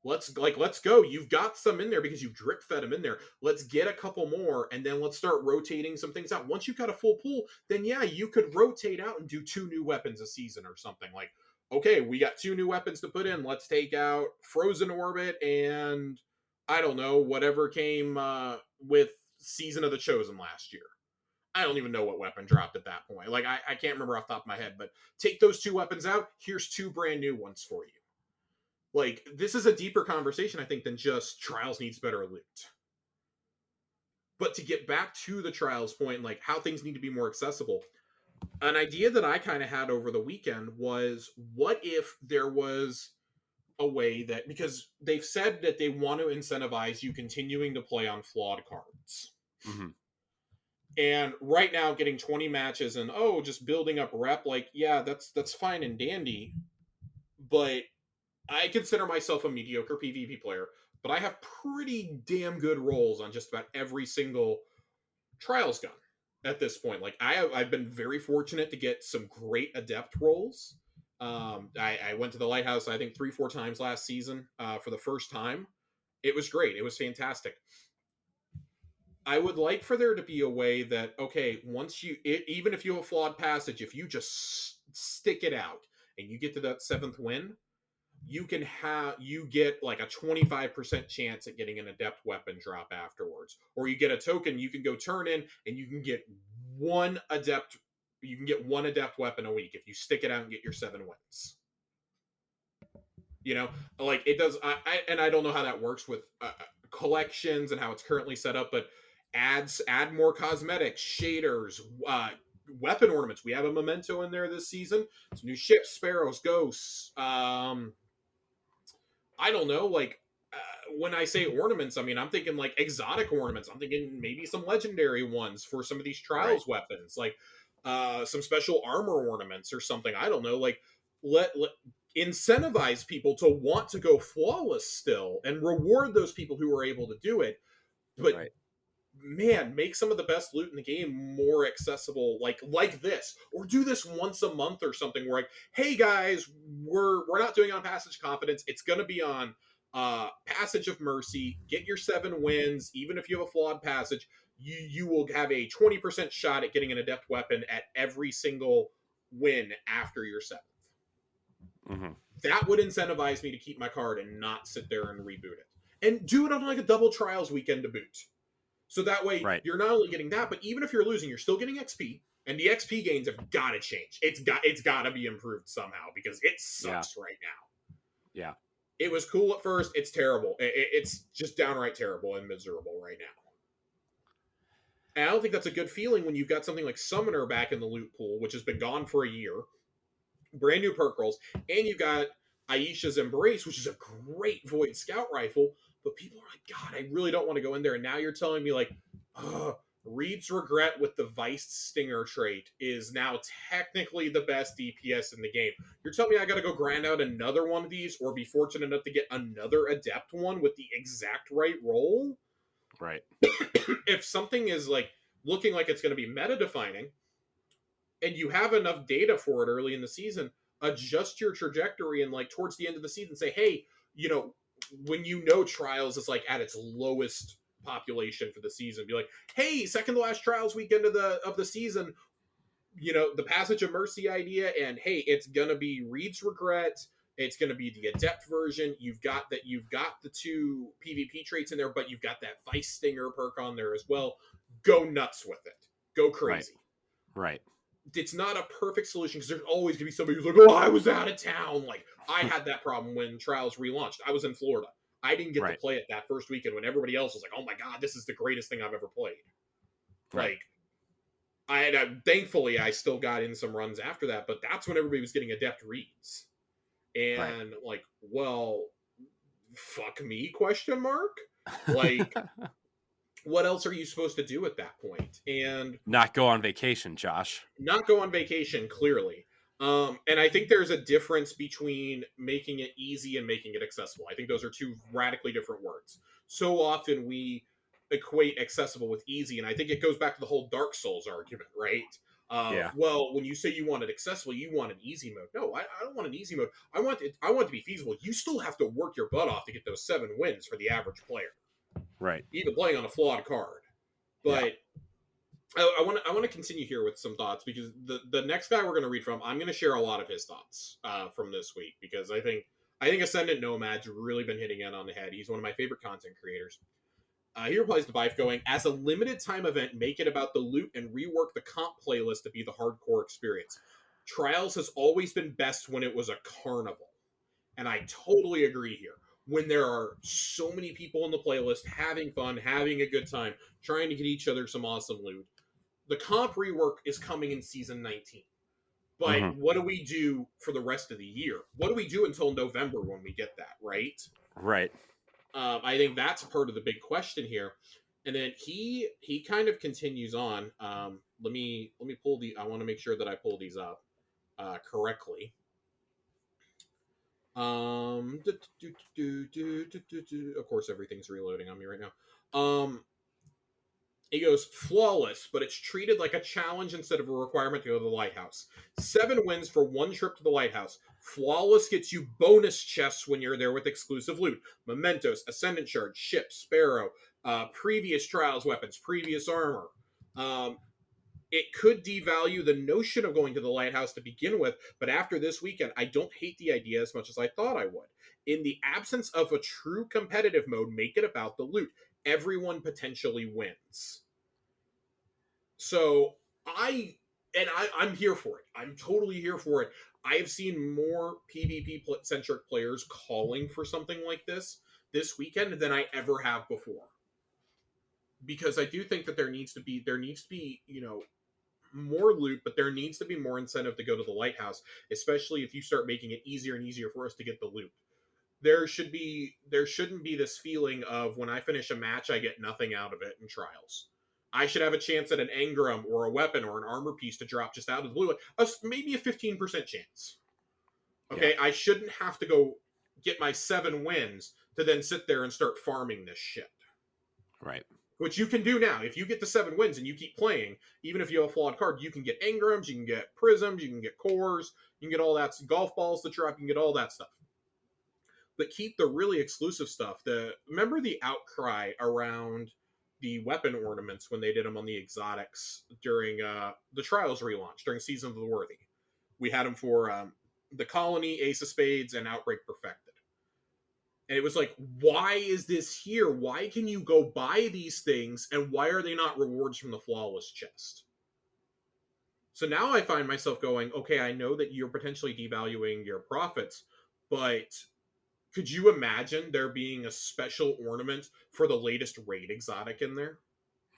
Let's go. You've got some in there because you've drip fed them in there. Let's get a couple more, and then let's start rotating some things out. Once you've got a full pool, then yeah, you could rotate out and do 2 new weapons a season or something. Like, okay, we got 2 new weapons to put in. Let's take out Frozen Orbit and I don't know, whatever came with Season of the Chosen last year. I don't even know what weapon dropped at that point. Like, I can't remember off the top of my head, but take those 2 weapons out, here's 2 brand new ones for you. Like, this is a deeper conversation, I think, than just Trials needs better loot. But to get back to the Trials point, like, how things need to be more accessible, an idea that I kind of had over the weekend was, what if there was a way that, because they've said that they want to incentivize you continuing to play on flawed cards. Mm-hmm. And right now, getting 20 matches and just building up rep, like, yeah, that's fine and dandy. But I consider myself a mediocre PvP player, but I have pretty damn good rolls on just about every single Trials gun at this point. Like, I've been very fortunate to get some great adept rolls. I went to the Lighthouse, I think 3-4 times last season for the first time. It was great. It was fantastic. I would like for there to be a way that, okay, once even if you have a flawed passage, if you just stick it out and you get to that 7th win, you get like a 25% chance at getting an adept weapon drop afterwards. Or you get a token you can go turn in and you can get one adept weapon a week if you stick it out and get your 7 wins. You know, like, it does. I don't know how that works with collections and how it's currently set up, but add more cosmetics, shaders, weapon ornaments. We have a memento in there this season. Some new ships, sparrows, ghosts. I don't know, like, when I say ornaments, I mean, I'm thinking like exotic ornaments. I'm thinking maybe some legendary ones for some of these Trials weapons, like some special armor ornaments or something. I don't know, like, let incentivize people to want to go flawless still and reward those people who are able to do it. But man, make some of the best loot in the game more accessible, like this, or do this once a month or something, where, like, hey guys, we're not doing it on Passage Confidence, it's going to be on Passage of Mercy. Get your 7 wins, even if you have a flawed passage. You will have a 20% shot at getting an adept weapon at every single win after your 7th. Mm-hmm. That would incentivize me to keep my card and not sit there and reboot it, and do it on like a double Trials weekend to boot. So that way, you're not only getting that, but even if you're losing, you're still getting XP, and the XP gains have got to change. It's got to be improved somehow, because it sucks right now. Yeah, it was cool at first. It's terrible. It's just downright terrible and miserable right now. And I don't think that's a good feeling when you've got something like Summoner back in the loot pool, which has been gone for a year, brand new perk rolls, and you've got Aisha's Embrace, which is a great Void Scout rifle. But people are like, God, I really don't want to go in there. And now you're telling me, like, Reed's Regret with the Vice Stinger trait is now technically the best DPS in the game. You're telling me I got to go grind out another one of these, or be fortunate enough to get another Adept one with the exact right roll? Right. If something is, like, looking like it's going to be meta-defining, and you have enough data for it early in the season, adjust your trajectory, and, like, towards the end of the season, say, hey, you know, when Trials is like at its lowest population for the season, be like, hey, second to last Trials weekend of the season, you know, the Passage of Mercy idea, and hey, it's gonna be Reed's Regret, it's gonna be the Adept version. You've got the 2 PvP traits in there, but you've got that Vice Stinger perk on there as well. Go nuts with it. Go crazy. Right. It's not a perfect solution, because there's always going to be somebody who's like, oh, I was out of town. Like, I had that problem when Trials relaunched. I was in Florida. I didn't get to play it that first weekend when everybody else was like, oh my God, this is the greatest thing I've ever played. Like, thankfully, I still got in some runs after that, but that's when everybody was getting Adept Reeds. And, like, well, fuck me, ? Like, what else are you supposed to do at that point? And not go on vacation, Josh. Not go on vacation, clearly. And I think there's a difference between making it easy and making it accessible. I think those are 2 radically different words. So often we equate accessible with easy, and I think it goes back to the whole Dark Souls argument, right? Well, when you say you want it accessible, you want an easy mode. No, I don't want an easy mode. I want it to be feasible. You still have to work your butt off to get those 7 wins for the average player. Right. Even playing on a flawed card. But I want to continue here with some thoughts, because the next guy we're going to read from, I'm going to share a lot of his thoughts from this week, because I think I think Ascendant Nomad's really been hitting it on the head. He's one of my favorite content creators. He replies to Vive going, as a limited time event, make it about the loot and rework the comp playlist to be the hardcore experience. Trials has always been best when it was a carnival. And I totally agree here. When there are so many people in the playlist having fun, having a good time, trying to get each other some awesome loot. The comp rework is coming in season 19. But what do we do for the rest of the year? What do we do until November when we get that, right? Right. I think that's part of the big question here. And then he kind of continues on. Let me pull the. I want to make sure that I pull these up correctly. Of course, everything's reloading on me right now. He goes, flawless, but it's treated like a challenge instead of a requirement to go to the lighthouse. 7 wins for 1 trip to the lighthouse. Flawless gets you bonus chests when you're there with exclusive loot. Mementos, Ascendant Shard, Ship, Sparrow, previous Trials weapons, previous armor. It could devalue the notion of going to the lighthouse to begin with, but after this weekend, I don't hate the idea as much as I thought I would. In the absence of a true competitive mode, make it about the loot. Everyone potentially wins. So I'm here for it. I'm totally here for it. I have seen more PvP centric players calling for something like this weekend than I ever have before. Because I do think that there needs to be, more loot, but there needs to be more incentive to go to the lighthouse, especially if you start making it easier and easier for us to get the loot. There shouldn't be this feeling of when I finish a match, I get nothing out of it in trials. I should have a chance at an engram or a weapon or an armor piece to drop just out of the blue. Maybe a 15% chance. Okay, yeah. I shouldn't have to go get my 7 wins to then sit there and start farming this shit. Right. Which you can do now. If you get the 7 wins and you keep playing, even if you have a flawed card, you can get engrams, you can get prisms, you can get cores, you can get all that, golf balls to drop, you can get all that stuff. But keep the really exclusive stuff. Remember the outcry around the weapon ornaments when they did them on the exotics during the Trials relaunch, during Season of the Worthy. We had them for the Colony, Ace of Spades, and Outbreak Perfected. And it was like, why is this here? Why can you go buy these things, and why are they not rewards from the Flawless chest? So now I find myself going, okay, I know that you're potentially devaluing your profits, but could you imagine there being a special ornament for the latest raid exotic in there?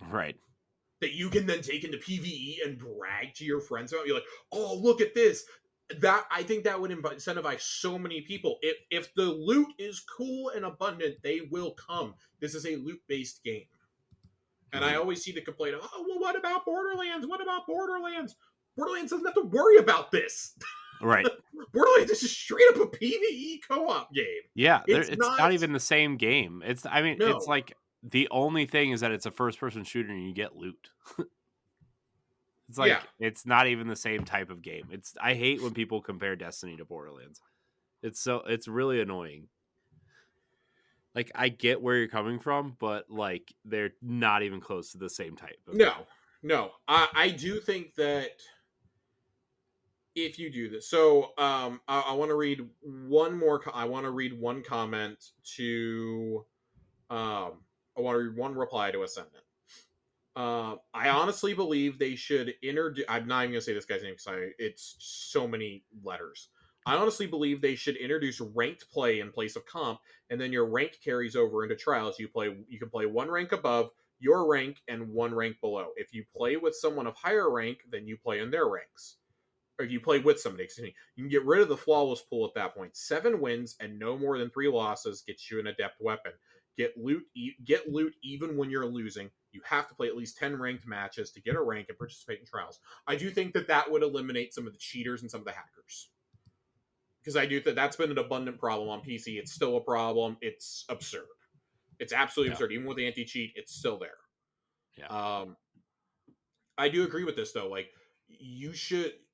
Right. That you can then take into PvE and brag to your friends about. You're like, oh, look at this. That I think that would incentivize so many people. If the loot is cool and abundant, they will come. This is a loot-based game. And I always see the complaint, oh, well, what about Borderlands? What about Borderlands? Borderlands doesn't have to worry about this. Right. Borderlands is just straight up a PvE co-op game. Yeah, it's not even the same game. It's like the only thing is that it's a first-person shooter and you get loot. It's like it's not even the same type of game. I hate when people compare Destiny to Borderlands. It's really annoying. Like, I get where you're coming from, but like they're not even close to the same type of game. No. I do think that if you do this, so I want to read one more. I want to read one comment to. I want to read one reply to Ascendant. I honestly believe they should introduce. I'm not even gonna say this guy's name because it's so many letters. I honestly believe they should introduce ranked play in place of comp, and then your rank carries over into trials. You can play 1 rank above your rank and 1 rank below. If you play with someone of higher rank, then you play in their ranks. Or you play with somebody, excuse me. You can get rid of the flawless pool at that point. 7 wins and no more than 3 losses gets you an adept weapon. Get loot even when you're losing. You have to play at least 10 ranked matches to get a rank and participate in trials. I do think that would eliminate some of the cheaters and some of the hackers. Because I do think that's been an abundant problem on PC. It's still a problem. It's absurd. It's absolutely absurd. Even with anti-cheat, it's still there. Yeah. I do agree with this, though. Like,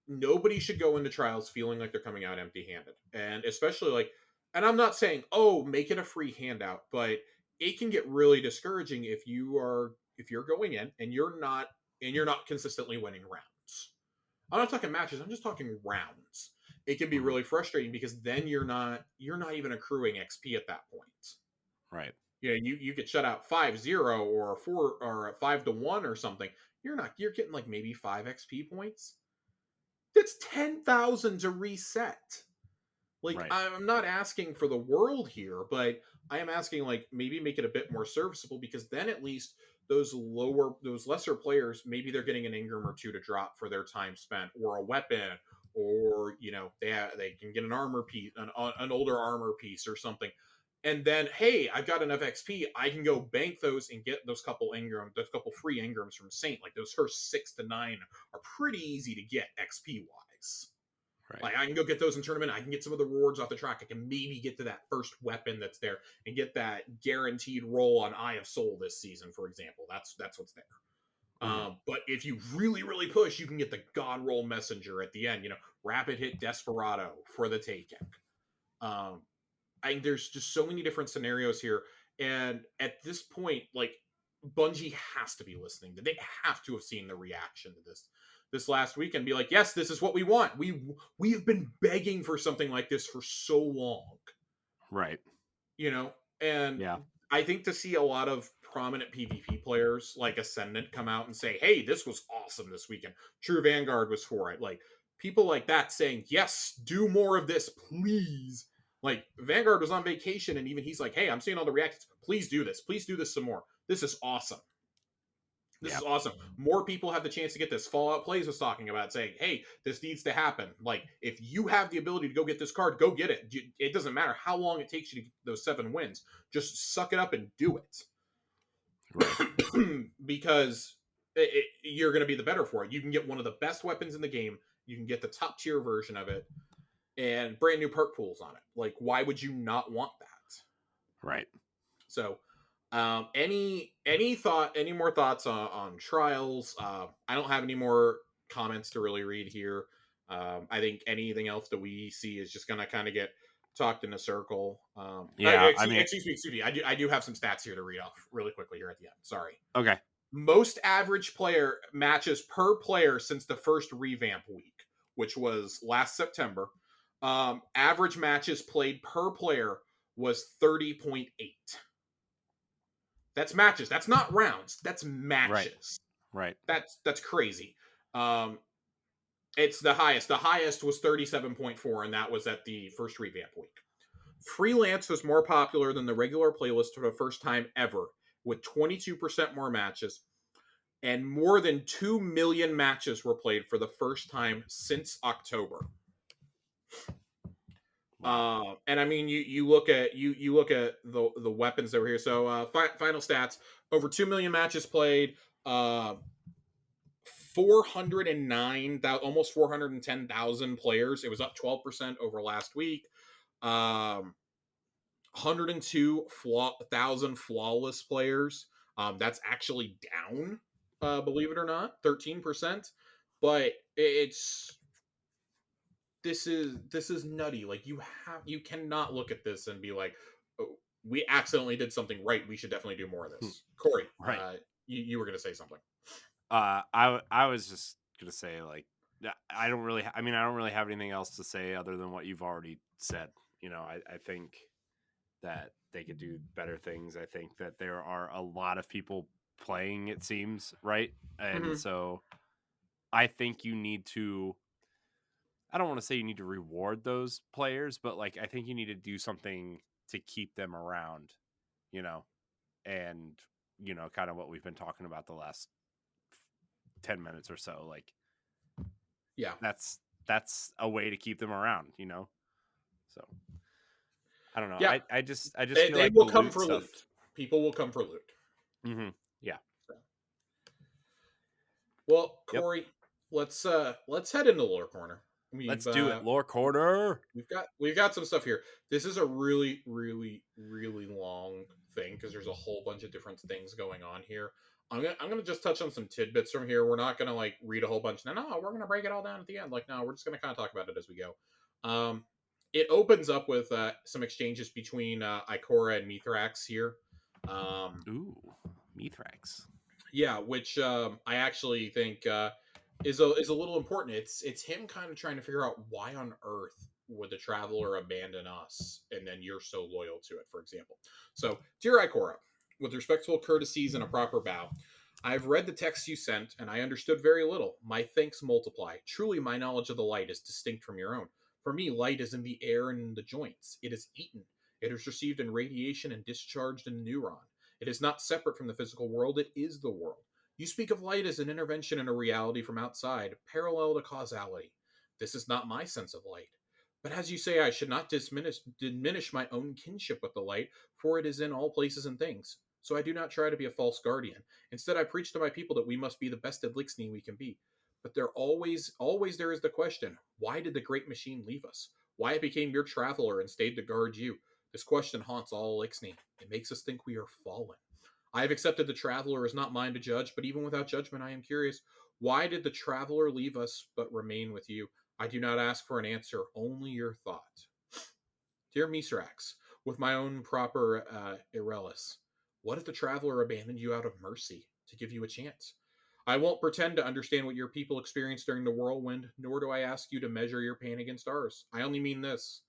nobody should go into trials feeling like they're coming out empty-handed. And especially, like, and I'm not saying, oh, make it a free handout, but it can get really discouraging if you're going in and you're not consistently winning rounds. I'm not talking matches, I'm just talking rounds. it can be really frustrating because then you're not even accruing XP at that point. Right. You get shut out 5-0 or 4 or 5-1 or something. You're getting like maybe 5 XP points. That's 10,000 to reset. Like, right. I'm not asking for the world here, but I am asking, like, maybe make it a bit more serviceable, because then at least those lesser players, maybe they're getting an Ingram or two to drop for their time spent, or a weapon, or they can get an armor piece, an older armor piece or something. And then, hey, I've got enough XP, I can go bank those and get those couple free Ingrams from Saint. Like, those first 6 to 9 are pretty easy to get XP wise. Right. Like, I can go get those in tournament. I can get some of the rewards off the track. I can maybe get to that first weapon that's there and get that guaranteed roll on Eye of Soul this season, for example. That's what's there. But if you really, really push, you can get the God Roll Messenger at the end. Rapid Hit Desperado for the taking. There's just so many different scenarios here, and at this point, like, Bungie has to be listening. They have to have seen the reaction to this last week and be like, yes, this is what we want. We've been begging for something like this for so long. Right. And I think to see a lot of prominent PvP players like Ascendant come out and say, hey, this was awesome this weekend. True Vanguard was for it. Like, people like that saying, yes, do more of this, please. Like, Vanguard was on vacation, and even he's like, hey, I'm seeing all the reactions. Please do this. Please do this some more. This is awesome. This is awesome. More people have the chance to get this. Fallout Plays was talking about saying, hey, this needs to happen. Like, if you have the ability to go get this card, go get it. It doesn't matter how long it takes you to get those 7 wins. Just suck it up and do it. Right. Because you're going to be the better for it. You can get one of the best weapons in the game. You can get the top tier version of it. And brand new perk pools on it. Like, why would you not want that? Right. So, any more thoughts on Trials? I don't have any more comments to really read here. I think anything else that we see is just going to kind of get talked in a circle. Excuse me. I do have some stats here to read off really quickly here at the end. Sorry. Okay. Most average player matches per player since the first revamp week, which was last September. Average matches played per player was 30.8. That's matches. That's not rounds. That's matches. Right. That's crazy. It's the highest. The highest was 37.4, and that was at the first revamp week. Freelance was more popular than the regular playlist for the first time ever, with 22% more matches, and more than 2 million matches were played for the first time since October. And I mean, you look at the weapons that were here. So final stats: over 2 million matches played, 409, almost 410,000 players. It was up 12% over last week. 102,000 flawless players. That's actually down, believe it or not, 13%. But this is nutty. Like, you cannot look at this and be like, oh, we accidentally did something right. We should definitely do more of this. Corey, right? You were going to say something. I was just going to say, like, I don't really have anything else to say other than what you've already said. I think that they could do better things. I think that there are a lot of people playing, it seems, right? And so I think you need to, I don't want to say you need to reward those players, but like, I think you need to do something to keep them around, and, kind of what we've been talking about the last 10 minutes or so. Like, yeah, that's a way to keep them around, so I don't know. Yeah. I just feel they like will come for loot. People will come for loot. Yeah. Well, Corey, let's head into Lore Corner. Let's do it. Lore Corner. We've got some stuff here. This is a really, really, really long thing because there's a whole bunch of different things going on here. I'm gonna just touch on some tidbits from here. We're not gonna like read a whole bunch. No, we're gonna break it all down at the end. Like, no, we're just gonna kind of talk about it as we go. It opens up with some exchanges between Ikora and Mithrax here. Ooh, Mithrax. Yeah, which I actually think is a little important. It's him kind of trying to figure out why on earth would the traveler abandon us, and then you're so loyal to it, for example. So, dear Ikora, with respectful courtesies and a proper bow, I've read the text you sent, and I understood very little. My thanks multiply. Truly, my knowledge of the light is distinct from your own. For me, light is in the air and in the joints. It is eaten. It is received in radiation and discharged in neuron. It is not separate from the physical world. It is the world. You speak of light as an intervention in a reality from outside, parallel to causality. This is not my sense of light. But as you say, I should not diminish my own kinship with the light, for it is in all places and things. So I do not try to be a false guardian. Instead, I preach to my people that we must be the best Elixni we can be. But always there is the question, why did the great machine leave us? Why it became your traveler and stayed to guard you? This question haunts all Elixni. It makes us think we are fallen. I have accepted the traveler is not mine to judge, but even without judgment, I am curious. Why did the traveler leave us but remain with you? I do not ask for an answer, only your thought. Dear Misrax, with my own proper Irelis, what if the traveler abandoned you out of mercy to give you a chance? I won't pretend to understand what your people experienced during the whirlwind, nor do I ask you to measure your pain against ours. I only mean this.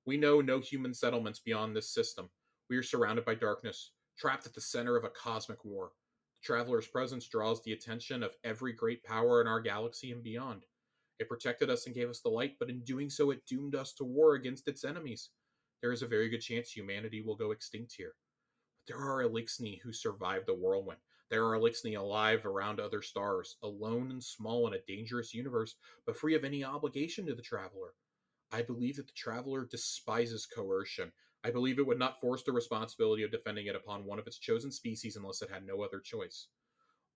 We know no human settlements beyond this system. We are surrounded by darkness, trapped at the center of a cosmic war. The traveler's presence draws the attention of every great power in our galaxy and beyond. It protected us and gave us the light, but in doing so, it doomed us to war against its enemies. There is a very good chance humanity will go extinct here. But there are Elixni who survived the whirlwind. There are Elixni alive around other stars, alone and small in a dangerous universe, but free of any obligation to the traveler. I believe that the traveler despises coercion. I believe it would not force the responsibility of defending it upon one of its chosen species unless it had no other choice.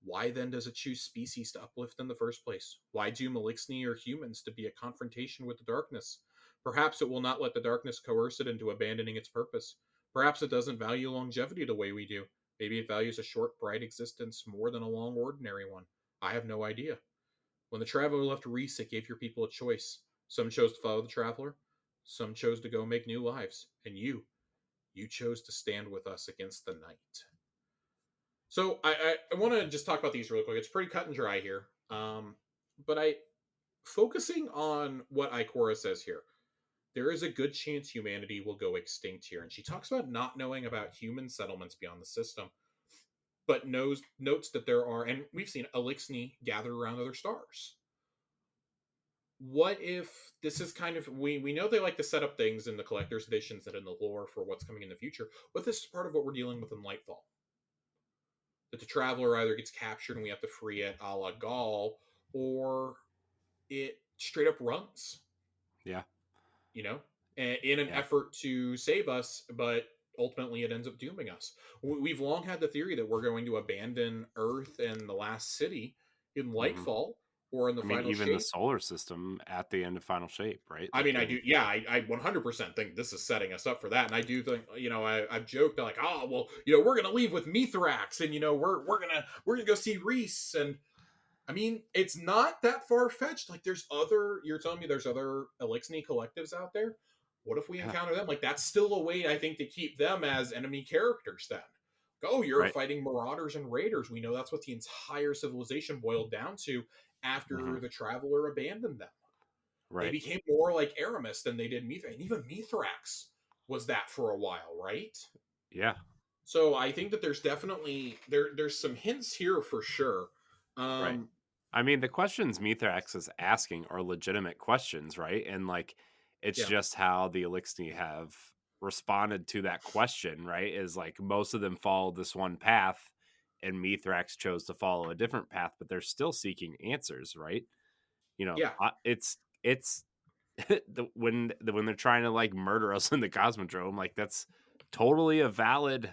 Why then does it choose species to uplift in the first place? Why doom Elixni or humans to be a confrontation with the darkness? Perhaps it will not let the darkness coerce it into abandoning its purpose. Perhaps it doesn't value longevity the way we do. Maybe it values a short, bright existence more than a long, ordinary one. I have no idea. When the traveler left Reese, it gave your people a choice. Some chose to follow the traveler, some chose to go make new lives. And you chose to stand with us against the night. So I want to just talk about these really quick. It's pretty cut and dry here. But focusing on what Ikora says here, there is a good chance humanity will go extinct here. And she talks about not knowing about human settlements beyond the system, but notes that there are, and we've seen Elixni gather around other stars. What if this is kind of, we know they like to set up things in the collector's editions and in the lore for what's coming in the future. What if this is part of what we're dealing with in Lightfall? That the traveler either gets captured and we have to free it a la Gaul, or it straight up runs. Yeah. You know, in an effort to save us, but ultimately it ends up dooming us. We've long had the theory that we're going to abandon Earth and the last city in Lightfall or in the final even shape. the solar system at the end of Final Shape, right? Like, I mean, I do. Yeah, I 100% think this is setting us up for that. And I do think, I've joked like, oh, well, we're going to leave with Mithrax and, we're going to go see Reese. And I mean, it's not that far fetched. Like, you're telling me there's other Elixni collectives out there. What if we encounter them? Like, that's still a way, I think, to keep them as enemy characters then. Oh, you're fighting marauders and raiders. We know that's what the entire civilization boiled down to after the traveler abandoned them. Right. They became more like Aramis than they did Mithrax. And even Mithrax was that for a while, right? Yeah. So I think that there's definitely there's some hints here for sure. Right. I mean, the questions Mithrax is asking are legitimate questions, right? And like, it's just how the Elixni have responded to that question, right? Is like most of them followed this one path, and Mithrax chose to follow a different path, but they're still seeking answers, right? It's when they're trying to like murder us in the Cosmodrome, like that's totally a valid,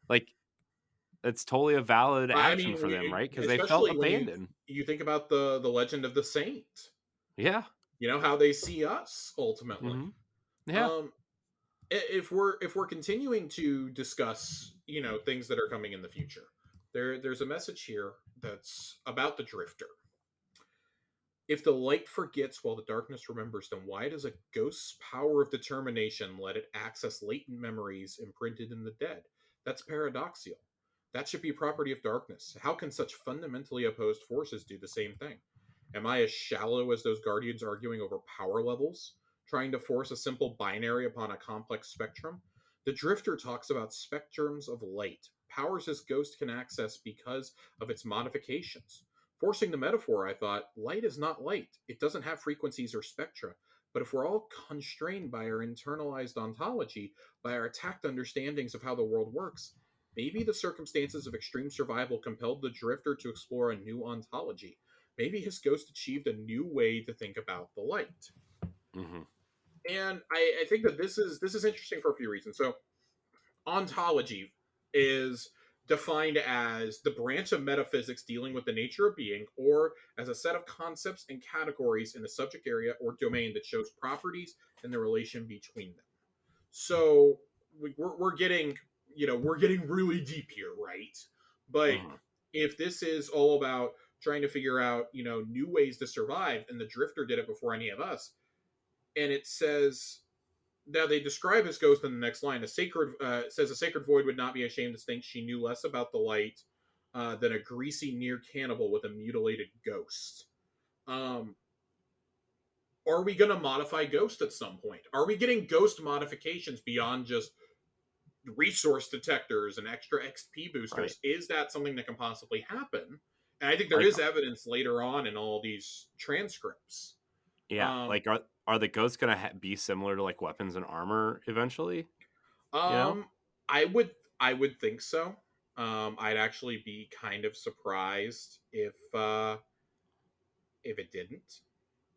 like it's totally a valid action for them, right? Because they felt abandoned. You think about the legend of the saint. Yeah. How they see us ultimately. Yeah. If we're continuing to discuss, things that are coming in the future, there's a message here that's about the Drifter. If the light forgets while the darkness remembers, then why does a ghost's power of determination let it access latent memories imprinted in the dead? That's paradoxical. That should be property of darkness. How can such fundamentally opposed forces do the same thing? Am I as shallow as those guardians arguing over power levels, trying to force a simple binary upon a complex spectrum? The Drifter talks about spectrums of light, powers his ghost can access because of its modifications. Forcing the metaphor, I thought, light is not light. It doesn't have frequencies or spectra. But if we're all constrained by our internalized ontology, by our tact understandings of how the world works, maybe the circumstances of extreme survival compelled the Drifter to explore a new ontology. Maybe his ghost achieved a new way to think about the light. Mm-hmm. And I think that this is interesting for a few reasons. So, ontology is defined as the branch of metaphysics dealing with the nature of being, or as a set of concepts and categories in a subject area or domain that shows properties and the relation between them. So we're getting, we're getting really deep here, right? But Mm-hmm. if this is all about trying to figure out, new ways to survive, and the Drifter did it before any of us, and it says, now they describe his ghost in the next line. A sacred void would not be ashamed to think she knew less about the light than a greasy near cannibal with a mutilated ghost. Um, are we going to modify Ghost at some point? Are we getting Ghost modifications beyond just resource detectors and extra XP boosters? Right. Is that something that can possibly happen? And I think there is evidence later on in all these transcripts. Yeah, are the ghosts gonna be similar to like weapons and armor eventually? I would think so. I'd actually be kind of surprised if it didn't.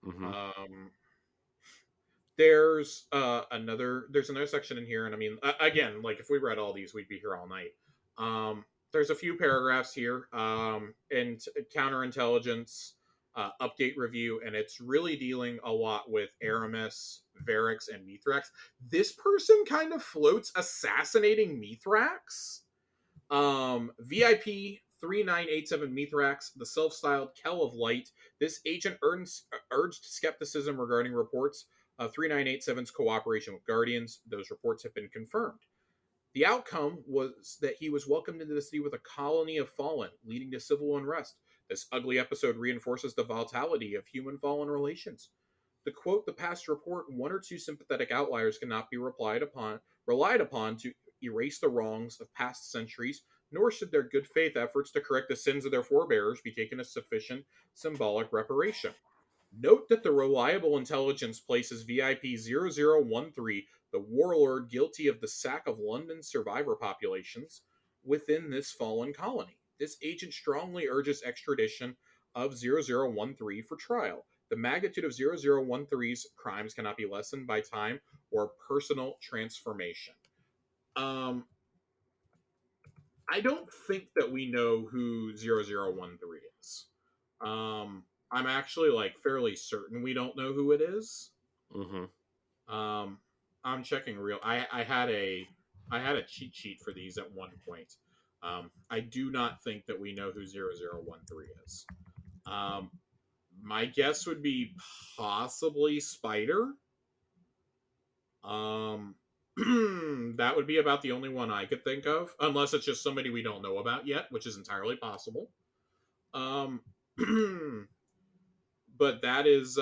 Mm-hmm. There's another section in here, and I mean, again, like if we read all these, we'd be here all night. There's a few paragraphs here, and counterintelligence update review, and it's really dealing a lot with Aramis, Varix, and Mithrax. This person kind of floats assassinating Mithrax. VIP 3987 Mithrax, the self-styled Kell of Light. This agent urged skepticism regarding reports of 3987's cooperation with Guardians. Those reports have been confirmed. The outcome was that he was welcomed into the city with a colony of fallen, leading to civil unrest. This ugly episode reinforces the volatility of human-fallen relations. To quote the past report, one or two sympathetic outliers cannot be relied upon to erase the wrongs of past centuries, nor should their good faith efforts to correct the sins of their forebears be taken as sufficient symbolic reparation. Note that the reliable intelligence places VIP 0013, the warlord guilty of the sack of London's survivor populations, within this fallen colony. This agent strongly urges extradition of 0013 for trial. The magnitude of 0013's crimes cannot be lessened by time or personal transformation. I don't think that we know who 0013 is. I'm actually like fairly certain we don't know who it is. Mm-hmm. I'm checking real. I had a cheat sheet for these at one point. I do not think that we know who 0013 is. My guess would be possibly Spider. That would be about the only one I could think of, unless it's just somebody we don't know about yet, which is entirely possible. But that's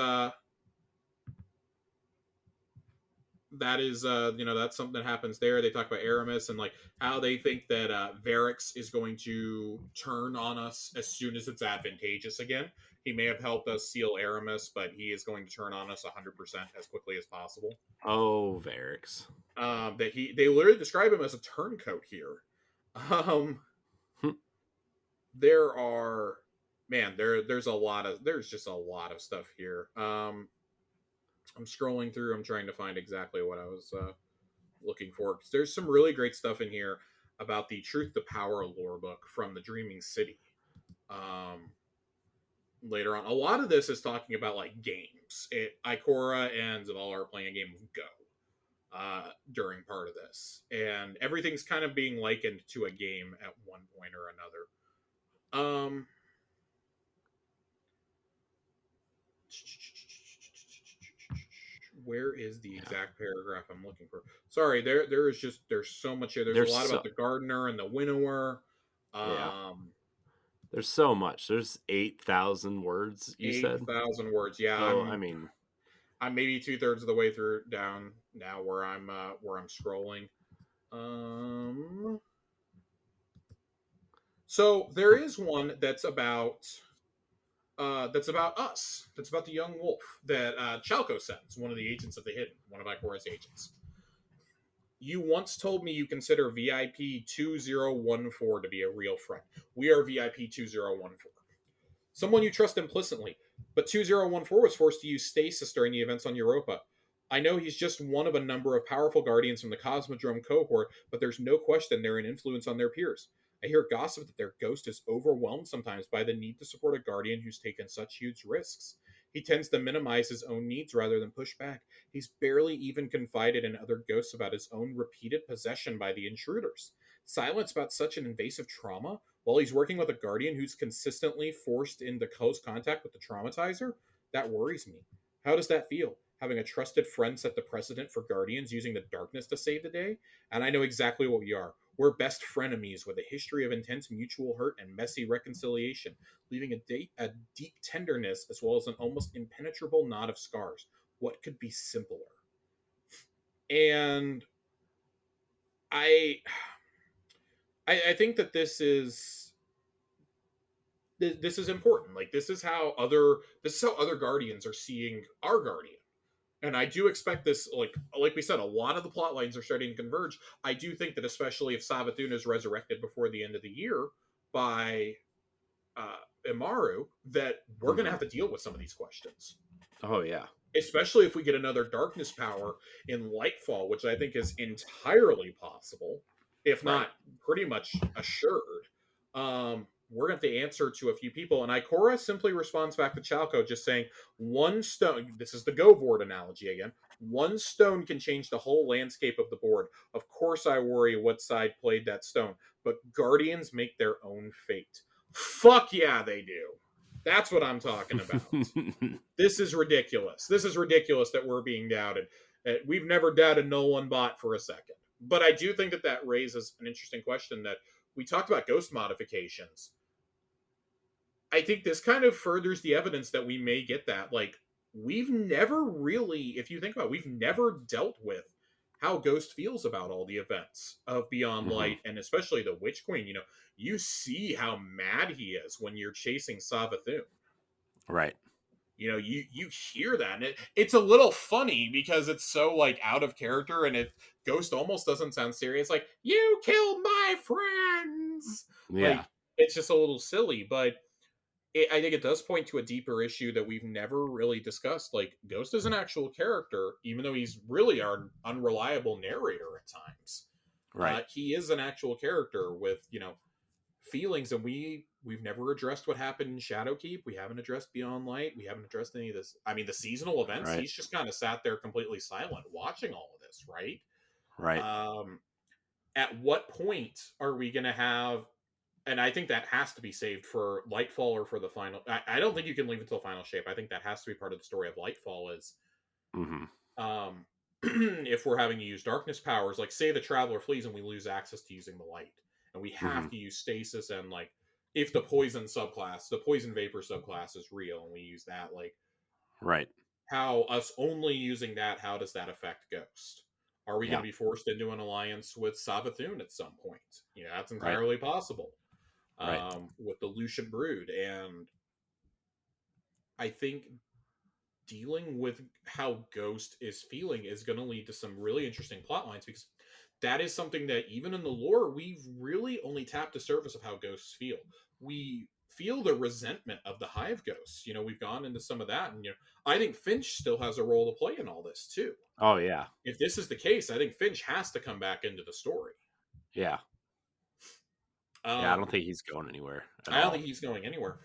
something that happens there. They talk about Aramis and like how they think that Varix is going to turn on us as soon as it's advantageous again. He may have helped us seal Aramis, but he is going to turn on us 100% as quickly as possible. Oh, Varix. They literally describe him as a turncoat here. There's just a lot of stuff here. I'm scrolling through. I'm trying to find exactly what I was looking for, because there's some really great stuff in here about the Truth to Power lore book from the Dreaming City. Later on, a lot of this is talking about like games. Ikora and Zavala are playing a game of Go during part of this, and everything's kind of being likened to a game at one point or another. Where is the exact paragraph I'm looking for? Sorry, there's so much here. There's a lot about the gardener and the winnower. There's so much. There's 8,000 words, you said? 8,000 words. Yeah, So, I mean, I'm maybe 2/3 of the way through down now where I'm scrolling. So there is one that's about us. That's about the young wolf that Chalco sends, one of the agents of the Hidden, one of Ikora's agents. You once told me you consider VIP 2014 to be a real friend. We are VIP 2014. Someone you trust implicitly, but 2014 was forced to use stasis during the events on Europa. I know he's just one of a number of powerful guardians from the Cosmodrome cohort, but there's no question they're an influence on their peers. I hear gossip that their ghost is overwhelmed sometimes by the need to support a guardian who's taken such huge risks. He tends to minimize his own needs rather than push back. He's barely even confided in other ghosts about his own repeated possession by the intruders. Silence about such an invasive trauma while he's working with a guardian who's consistently forced into close contact with the traumatizer, that worries me. How does that feel? Having a trusted friend set the precedent for guardians using the darkness to save the day? And I know exactly what we are. We're best frenemies with a history of intense mutual hurt and messy reconciliation, leaving a deep tenderness as well as an almost impenetrable knot of scars. What could be simpler? And I I think that this is important. Like this is how other guardians are seeing our guardian. And I do expect this, like we said, a lot of the plot lines are starting to converge. I do think that especially if Savathun is resurrected before the end of the year by Imaru, that we're going to have to deal with some of these questions. Oh yeah, especially if we get another darkness power in Lightfall, which I think is entirely possible, if not pretty much assured. We're going to have to answer to a few people. And Ikora simply responds back to Chalco just saying, one stone, this is the Go board analogy again, one stone can change the whole landscape of the board. Of course, I worry what side played that stone, but Guardians make their own fate. Fuck yeah, they do. That's what I'm talking about. This is ridiculous. This is ridiculous that we're being doubted. We've never doubted no one bot for a second. But I do think that that raises an interesting question that we talked about ghost modifications. I think this kind of furthers the evidence that we may get that. Like, we've never really, if you think about it, we've never dealt with how Ghost feels about all the events of Beyond Light and especially the Witch Queen. You know, you see how mad he is when you're chasing Savathun. Right. You know, you hear that, and it's a little funny because it's so like out of character, and it Ghost almost doesn't sound serious. Like, you killed my friends. Yeah. Like, it's just a little silly, but I think it does point to a deeper issue that we've never really discussed. Like, Ghost is an actual character, even though he's really our unreliable narrator at times. Right. He is an actual character with, you know, feelings, and we've never addressed what happened in Shadowkeep. We haven't addressed Beyond Light. We haven't addressed any of this. I mean, the seasonal events, he's just kind of sat there completely silent watching all of this, right? Right. At what point are we going to have, and I think that has to be saved for Lightfall or for the final. I don't think you can leave it till final shape. I think that has to be part of the story of Lightfall is if we're having to use darkness powers, like say the Traveler flees and we lose access to using the light, and we have to use stasis, and like if the poison vapor subclass is real and we use that, like how us only using that, how does that affect Ghost? Are we going to be forced into an alliance with Savathun at some point? You know, that's entirely possible. With the Lucian Brood, and I think dealing with how Ghost is feeling is going to lead to some really interesting plot lines, because that is something that even in the lore we've really only tapped the surface of how ghosts feel. We feel the resentment of the hive ghosts. You know, we've gone into some of that, and you know, I think Finch still has a role to play in all this too. Oh yeah. If this is the case, I think Finch has to come back into the story. Yeah. Yeah, I don't think he's going anywhere. I don't think he's going anywhere.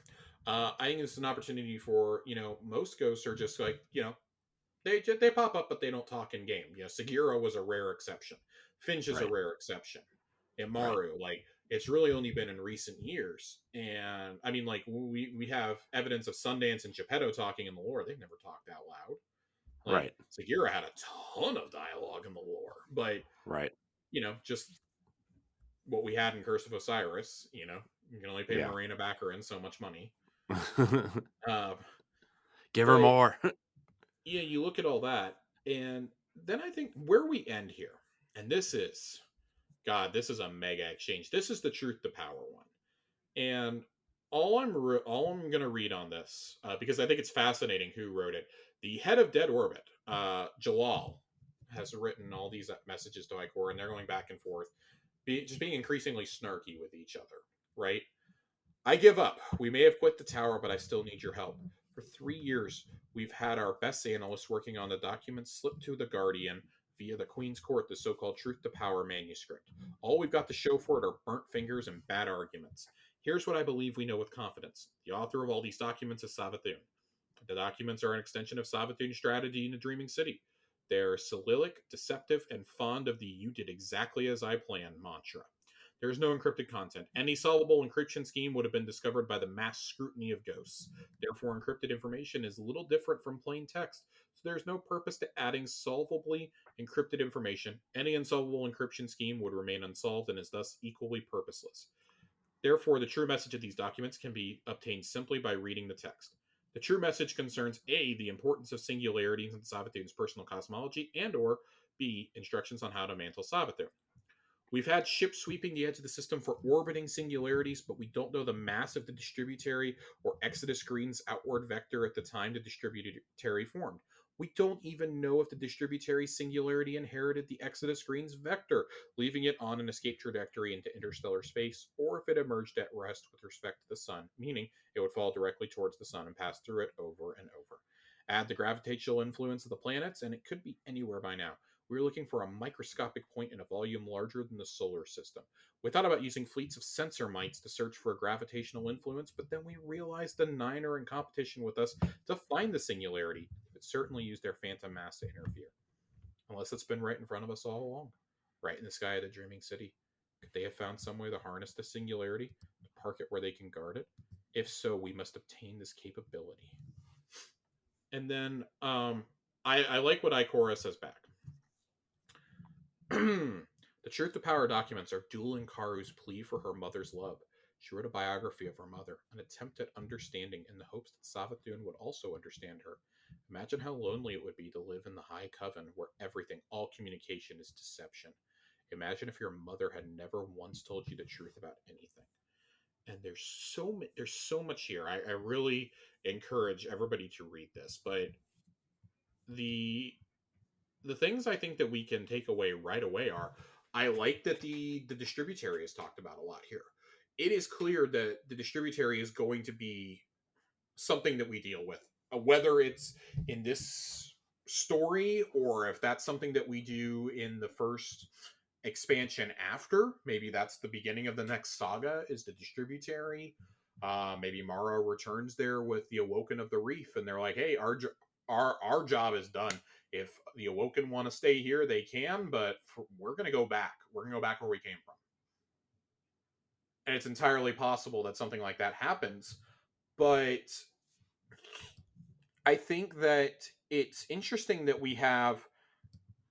I think this is an opportunity for, you know, most ghosts are just like, you know, they pop up, but they don't talk in game. You know, Sagiro was a rare exception. Finch is a rare exception. Imaru, like, it's really only been in recent years. And I mean, like, we have evidence of Sundance and Geppetto talking in the lore. They've never talked out loud. Like, Sagiro had a ton of dialogue in the lore, but you know, just what we had in Curse of Osiris, you know, You can only pay Marina Baccarin so much money. Give her more. Yeah, you look at all that, and then I think where we end here, and this is, God, this is a mega exchange. This is the Truth to Power one, and all I'm gonna read on this because I think it's fascinating who wrote it. The head of Dead Orbit, Jalal, has written all these messages to Ikor, and they're going back and forth, just being increasingly snarky with each other, right? I give up. We may have quit the tower, but I still need your help. For 3 years, we've had our best analysts working on the documents slipped to the Guardian via the Queen's Court, the so-called Truth to Power manuscript. All we've got to show for it are burnt fingers and bad arguments. Here's what I believe we know with confidence. The author of all these documents is Savathun. The documents are an extension of Savathun's strategy in the Dreaming City. They're Cyrillic, deceptive, and fond of the "you did exactly as I planned" mantra. There is no encrypted content. Any solvable encryption scheme would have been discovered by the mass scrutiny of ghosts. Therefore, encrypted information is little different from plain text, so there is no purpose to adding solvably encrypted information. Any unsolvable encryption scheme would remain unsolved and is thus equally purposeless. Therefore, the true message of these documents can be obtained simply by reading the text. The true message concerns A, the importance of singularities in Savathun's personal cosmology, and or B, instructions on how to mantle Savathun. We've had ships sweeping the edge of the system for orbiting singularities, but we don't know the mass of the distributary or exodus screen's outward vector at the time the distributary formed. We don't even know if the distributary singularity inherited the exodus screen's vector, leaving it on an escape trajectory into interstellar space, or if it emerged at rest with respect to the sun, meaning it would fall directly towards the sun and pass through it over and over. Add the gravitational influence of the planets, and it could be anywhere by now. We were looking for a microscopic point in a volume larger than the solar system. We thought about using fleets of sensor mites to search for a gravitational influence, but then we realized the Nine are in competition with us to find the singularity. They would certainly use their phantom mass to interfere. Unless it's been right in front of us all along, right in the sky of the Dreaming City. Could they have found some way to harness the singularity, to park it where they can guard it? If so, we must obtain this capability. And then I like what Ikora says back. The Truth to Power documents are Dulan Karu's plea for her mother's love. She wrote a biography of her mother, an attempt at understanding in the hopes that Savathun would also understand her. Imagine how lonely it would be to live in the High Coven where everything, all communication is deception. Imagine if your mother had never once told you the truth about anything. And there's so much here. I really encourage everybody to read this, but the things I think that we can take away right away are I like that the distributary is talked about a lot here. It is clear that the distributary is going to be something that we deal with, whether it's in this story or if that's something that we do in the first expansion after. Maybe that's the beginning of the next saga is the distributary. Maybe Mara returns there with the Awoken of the Reef, and they're like, "Hey, our job is done. If the Awoken want to stay here, they can, but we're going to go back. We're going to go back where we came from." And it's entirely possible that something like that happens, but I think that it's interesting that we have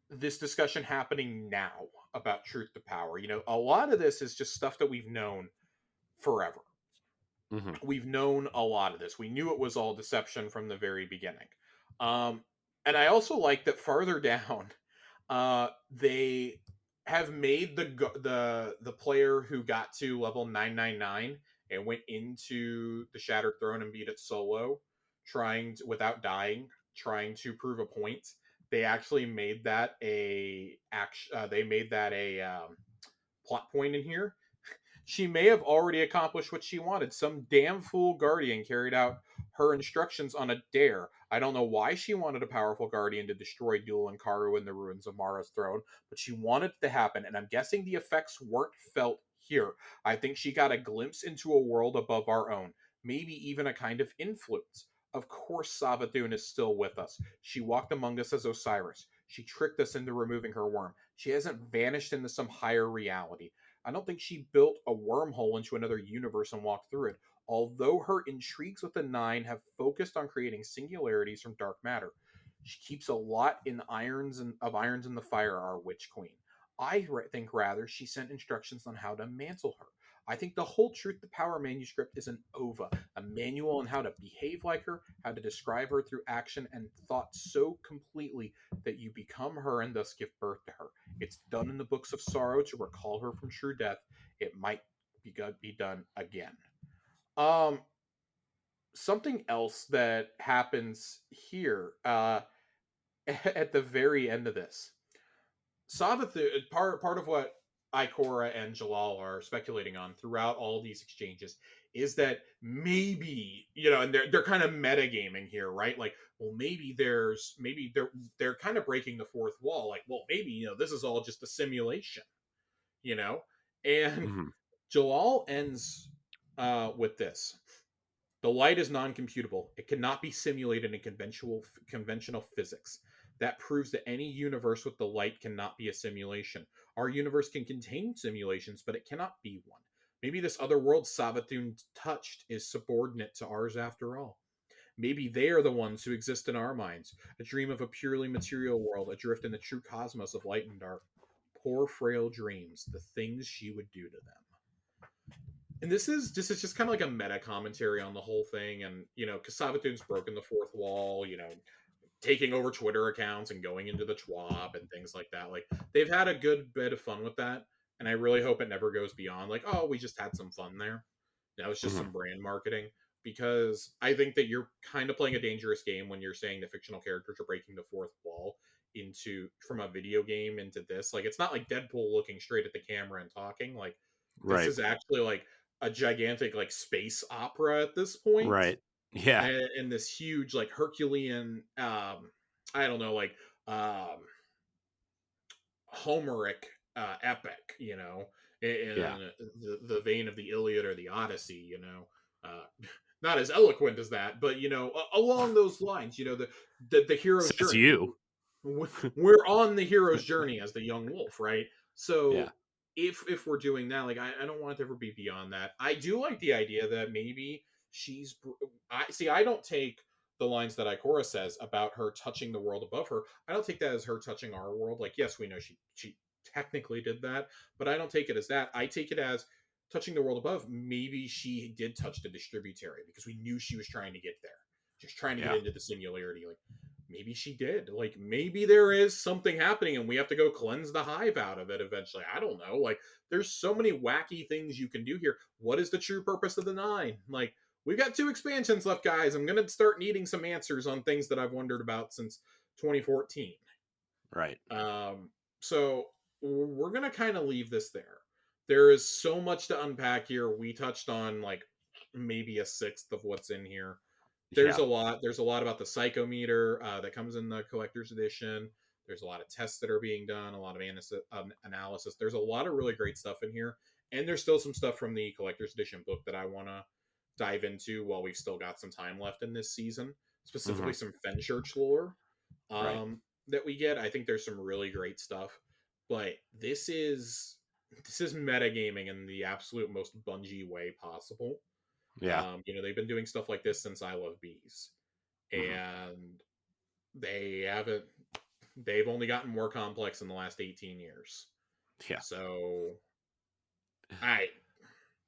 this discussion happening now about Truth to Power. You know, a lot of this is just stuff that we've known forever. Mm-hmm. We've known a lot of this. We knew it was all deception from the very beginning. And I also like that farther down, they have made the player who got to level 999 and went into the Shattered Throne and beat it solo, without dying, trying to prove a point. They actually made that a plot point in here. She may have already accomplished what she wanted. Some damn fool guardian carried out her instructions on a dare. I don't know why she wanted a powerful guardian to destroy Dulan Karu in the ruins of Mara's throne, but she wanted it to happen, and I'm guessing the effects weren't felt here. I think she got a glimpse into a world above our own, maybe even a kind of influence. Of course Savathun is still with us. She walked among us as Osiris. She tricked us into removing her worm. She hasn't vanished into some higher reality. I don't think she built a wormhole into another universe and walked through it, although her intrigues with the Nine have focused on creating singularities from dark matter. She keeps a lot of irons in the fire, our witch queen. I think rather she sent instructions on how to mantle her. I think the whole Truth to Power manuscript is an ova, a manual on how to behave like her, how to describe her through action and thought so completely that you become her and thus give birth to her. It's done in the Books of Sorrow to recall her from true death. It might be done again. Something else that happens here at the very end of this. Savathun, part of what Ikora and Jalal are speculating on throughout all these exchanges is that maybe, and they're kind of metagaming here, right? Like, well, maybe they're kind of breaking the fourth wall. Like, well, maybe, this is all just a simulation, and Jalal ends with this. The light is non-computable. It cannot be simulated in conventional physics. That proves that any universe with the light cannot be a simulation. Our universe can contain simulations, but it cannot be one. Maybe this other world Savathun touched is subordinate to ours after all. Maybe they are the ones who exist in our minds, a dream of a purely material world, adrift in the true cosmos of light and dark. Poor frail dreams, the things she would do to them. And this is just kind of like a meta commentary on the whole thing, and because Savathun's broken the fourth wall, taking over Twitter accounts and going into the TWAB and things like that. Like, they've had a good bit of fun with that, and I really hope it never goes beyond like, oh, we just had some fun there. That was just some brand marketing, because I think that you're kind of playing a dangerous game when you're saying that fictional characters are breaking the fourth wall from a video game into this. Like, it's not like Deadpool looking straight at the camera and talking. Like, this is actually like a gigantic like space opera at this point, right? Yeah, and this huge like Herculean, I don't know, like Homeric epic, in the vein of the Iliad or the Odyssey, not as eloquent as that, but along those lines, the hero's journey. You. We're on the hero's journey as the young wolf, right? So if we're doing that, like, I don't want it to ever be beyond that. I do like the idea that maybe I don't take the lines that Ikora says about her touching the world above her. I don't take that as her touching our world. Like, yes, we know she technically did that, but I don't take it as that. I take it as touching the world above. Maybe she did touch the distributary because we knew she was trying to get there. Just trying to get into the singularity. Like, maybe she did. Like, maybe there is something happening and we have to go cleanse the hive out of it eventually. I don't know. Like, there's so many wacky things you can do here. What is the true purpose of the 9? Like, we've got 2 expansions left, guys. I'm going to start needing some answers on things that I've wondered about since 2014. Right. So we're going to kind of leave this there. There is so much to unpack here. We touched on like maybe a sixth of what's in here. There's a lot. There's a lot about the psychometer that comes in the collector's edition. There's a lot of tests that are being done, a lot of analysis. There's a lot of really great stuff in here. And there's still some stuff from the collector's edition book that I want to dive into while we've still got some time left in this season. Specifically some Fenchurch lore that we get. I think there's some really great stuff. But this is metagaming in the absolute most Bungie way possible. Yeah. They've been doing stuff like this since I Love Bees. And they've only gotten more complex in the last 18 years. Yeah. So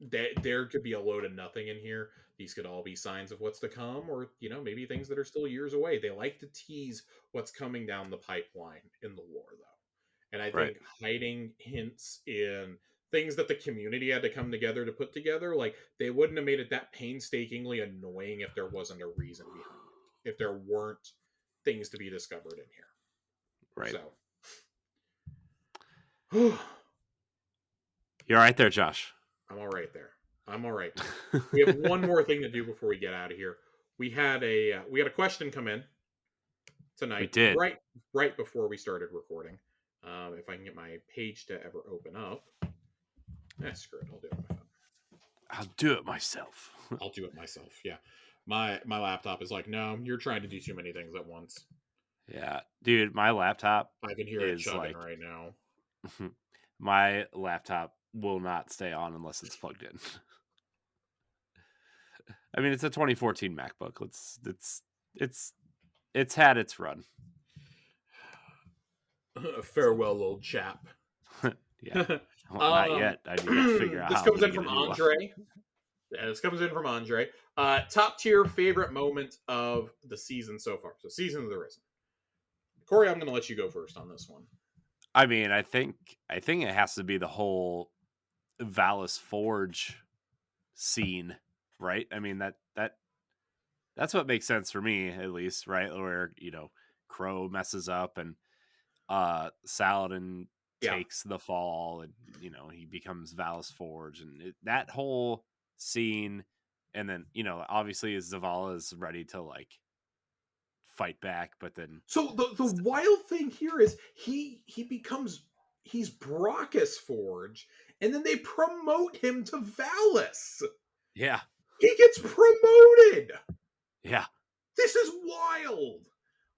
there could be a load of nothing in here. These could all be signs of what's to come, or maybe things that are still years away. They like to tease what's coming down the pipeline in the lore, though. And I think hiding hints in things that the community had to come together to put together, like, they wouldn't have made it that painstakingly annoying if there wasn't a reason behind it, if there weren't things to be discovered in here. Right. So you're right there, Josh. I'm all right there. We have one more thing to do before we get out of here. We had a question come in tonight. We did. Right before we started recording. If I can get my page to ever open up. Screw it. I'll do it on my phone. I'll do it myself. I'll do it myself. Yeah. My laptop is like, no, you're trying to do too many things at once. Yeah. Dude, my laptop I can hear it chugging right now. My laptop will not stay on unless it's plugged in. I mean, it's a 2014 MacBook. It's had its run. Farewell, old chap. Yeah. Well, not yet. I need to figure out this how comes I'm in going to from get a new Andre. Yeah, this comes in from Andre. Top tier favorite moment of the season so far. So season of the Risen. Corey, I'm going to let you go first on this one. I mean, I think it has to be the whole Valis Forge scene, right? I mean that's what makes sense for me, at least, right? Where Crow messes up and Saladin takes the fall, and he becomes Valis Forge, and that whole scene, and then obviously Zavala is ready to like fight back, but then so the wild thing here is he's Brachus Forge, and then they promote him to Valis. Yeah, he gets promoted. Yeah, this is wild.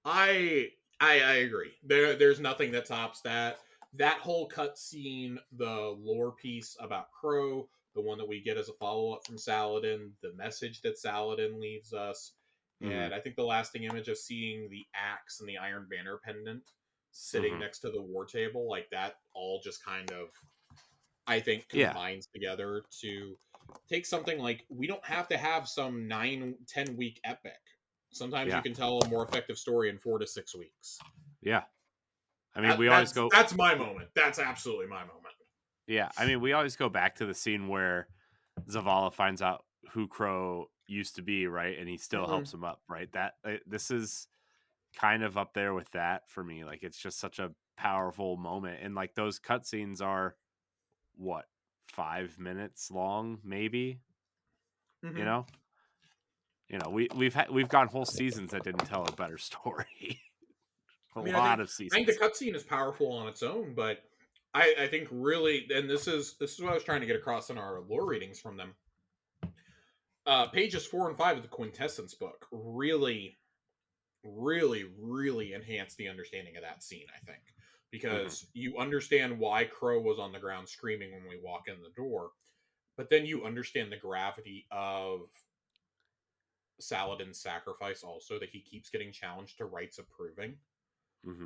I agree. There's nothing that tops that. That whole cutscene, the lore piece about Crow, the one that we get as a follow up from Saladin, the message that Saladin leaves us, and I think the lasting image of seeing the axe and the Iron Banner pendant sitting next to the war table, like that, all just kind of, I think, combines together to take something like, we don't have to have some 9-10 week epic. Sometimes you can tell a more effective story in 4 to 6 weeks. Yeah. I mean, we always go... That's my moment. That's absolutely my moment. Yeah. I mean, we always go back to the scene where Zavala finds out who Crow used to be, right? And he still helps him up, right? This is kind of up there with that for me. Like, it's just such a powerful moment. And, like, those cutscenes are, what, 5 minutes long, maybe? You know? We've gone whole seasons that didn't tell a better story. A lot of seasons. I think the cutscene is powerful on its own, but I think really, and this is what I was trying to get across in our lore readings from them. Pages 4 and 5 of the Quintessence book really, really, really enhance the understanding of that scene, I think. Because you understand why Crow was on the ground screaming when we walk in the door, but then you understand the gravity of Saladin's sacrifice also, that he keeps getting challenged to rights of proving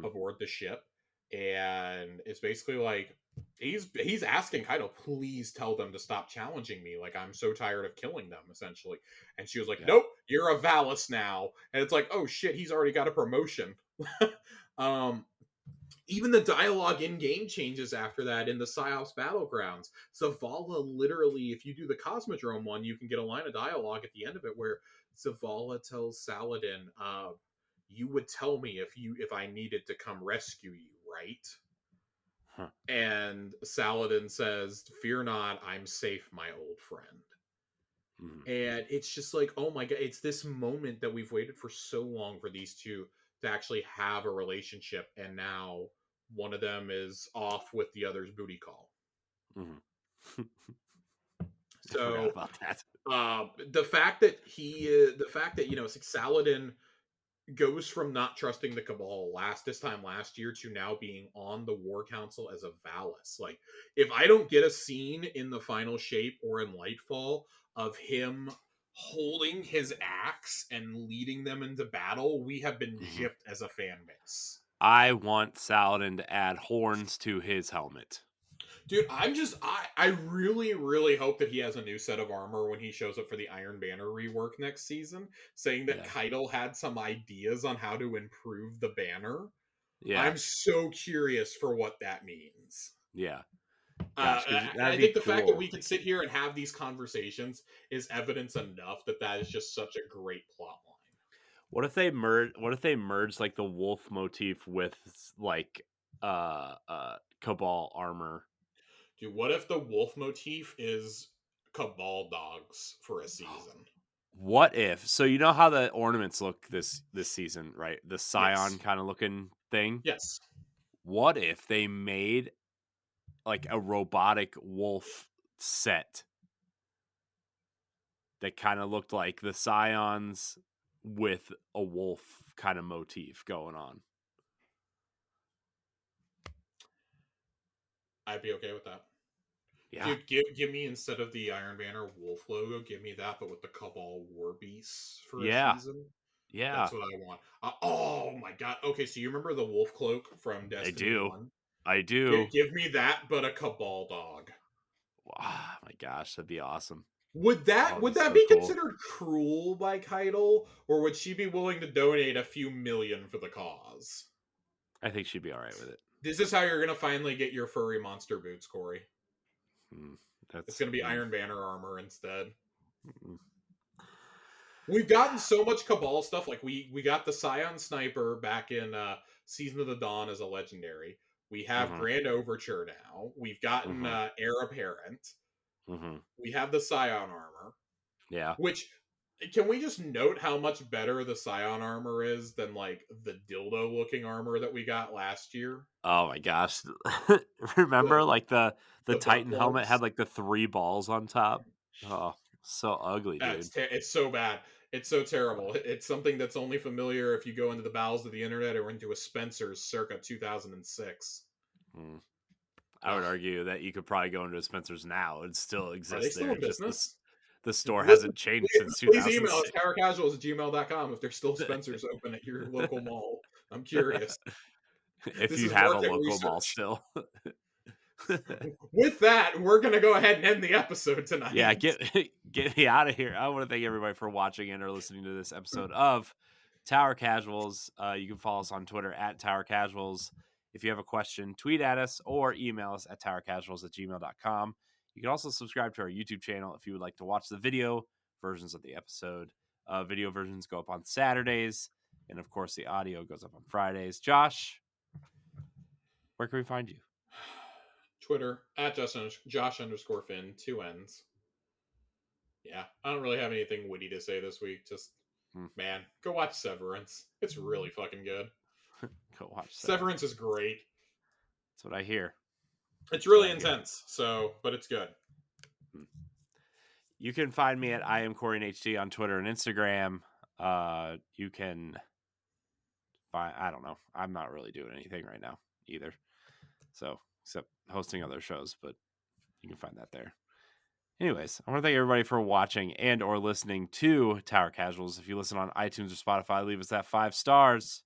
aboard the ship. And it's basically like he's asking Kaido, please tell them to stop challenging me, like I'm so tired of killing them, essentially. And she was like, nope, you're a Valis now. And it's like, oh shit, he's already got a promotion. Even the dialogue in game changes after that in the Psyops Battlegrounds. Zavala literally, if you do the Cosmodrome one, you can get a line of dialogue at the end of it where Zavala tells Saladin, you would tell me if I needed to come rescue you, right? And Saladin says, fear not, I'm safe, my old friend. And it's just like, oh my god, it's this moment that we've waited for so long for these two to actually have a relationship, and now one of them is off with the other's booty call. So about that. The fact that Saladin goes from not trusting the Cabal this time last year to now being on the War Council as a Valis. Like, if I don't get a scene in the final shape or in Lightfall of him holding his axe and leading them into battle, we have been gypped as a fan base. I want Saladin to add horns to his helmet. Dude, I really, really hope that he has a new set of armor when he shows up for the Iron Banner rework next season, saying that Keitel had some ideas on how to improve the banner. Yeah. I'm so curious for what that means. Yeah. Gosh, I think the fact that we can sit here and have these conversations is evidence enough that is just such a great plot line. What if they merge like the wolf motif with like Cabal armor? Dude, what if the wolf motif is Cabal dogs for a season? What if? So you know how the ornaments look this season, right? The Scion kind of looking thing. Yes. What if they made like a robotic wolf set that kind of looked like the Scions with a wolf kind of motif going on? I'd be okay with that. Yeah. Dude, give me, instead of the Iron Banner wolf logo, give me that, but with the Cabal War Beasts for a season. Yeah. That's what I want. Oh my god. Okay, so you remember the wolf cloak from Destiny 1? I do. Give me that, but a Cabal dog. Oh my gosh, that'd be awesome. Would that be cool. Considered cruel by Keitel, or would she be willing to donate a few million for the cause? I think she'd be all right with it. This is how you're going to finally get your furry monster boots, Corey. It's going to be Iron Banner armor instead. We've gotten so much Cabal stuff. Like we got the Scion Sniper back in Season of the Dawn as a legendary. We have Grand Overture now. We've gotten Heir Apparent. We have the Scion armor. Yeah. Which, can we just note how much better the Scion armor is than like the dildo looking armor that we got last year? Oh my gosh. Remember like the Titan helmet had like the 3 balls on top? Oh, so ugly, dude. It's so bad. It's so terrible. It's something that's only familiar if you go into the bowels of the internet or into a Spencer's circa 2006. I would argue that you could probably go into a Spencer's now. It still exists. Are they still in business? The store hasn't changed since 2006. Please email us, towercasuals@gmail.com if there's still Spencer's open at your local mall. I'm curious. If you have a local mall still. With that, we're going to go ahead and end the episode tonight. Yeah, get me out of here. I want to thank everybody for watching and or listening to this episode of Tower Casuals. You can follow us on Twitter at Tower Casuals. If you have a question, tweet at us or email us at towercasuals@gmail.com. You can also subscribe to our YouTube channel if you would like to watch the video versions of the episode. Video versions go up on Saturdays, and of course the audio goes up on Fridays. Josh, where can we find you? Twitter at Josh_Finn, 2 N's. Yeah, I don't really have anything witty to say this week. Just, man, go watch Severance. It's really fucking good. Go watch Severance is great. That's what I hear. It's really intense, but it's good. You can find me at I am CoreyHD on Twitter and Instagram. You can find, I don't know. I'm not really doing anything right now either. So, except hosting other shows, but you can find that there. Anyways, I want to thank everybody for watching and or listening to Tower Casuals. If you listen on iTunes or Spotify, leave us that 5 stars.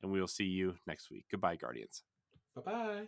And we will see you next week. Goodbye, Guardians. Bye-bye.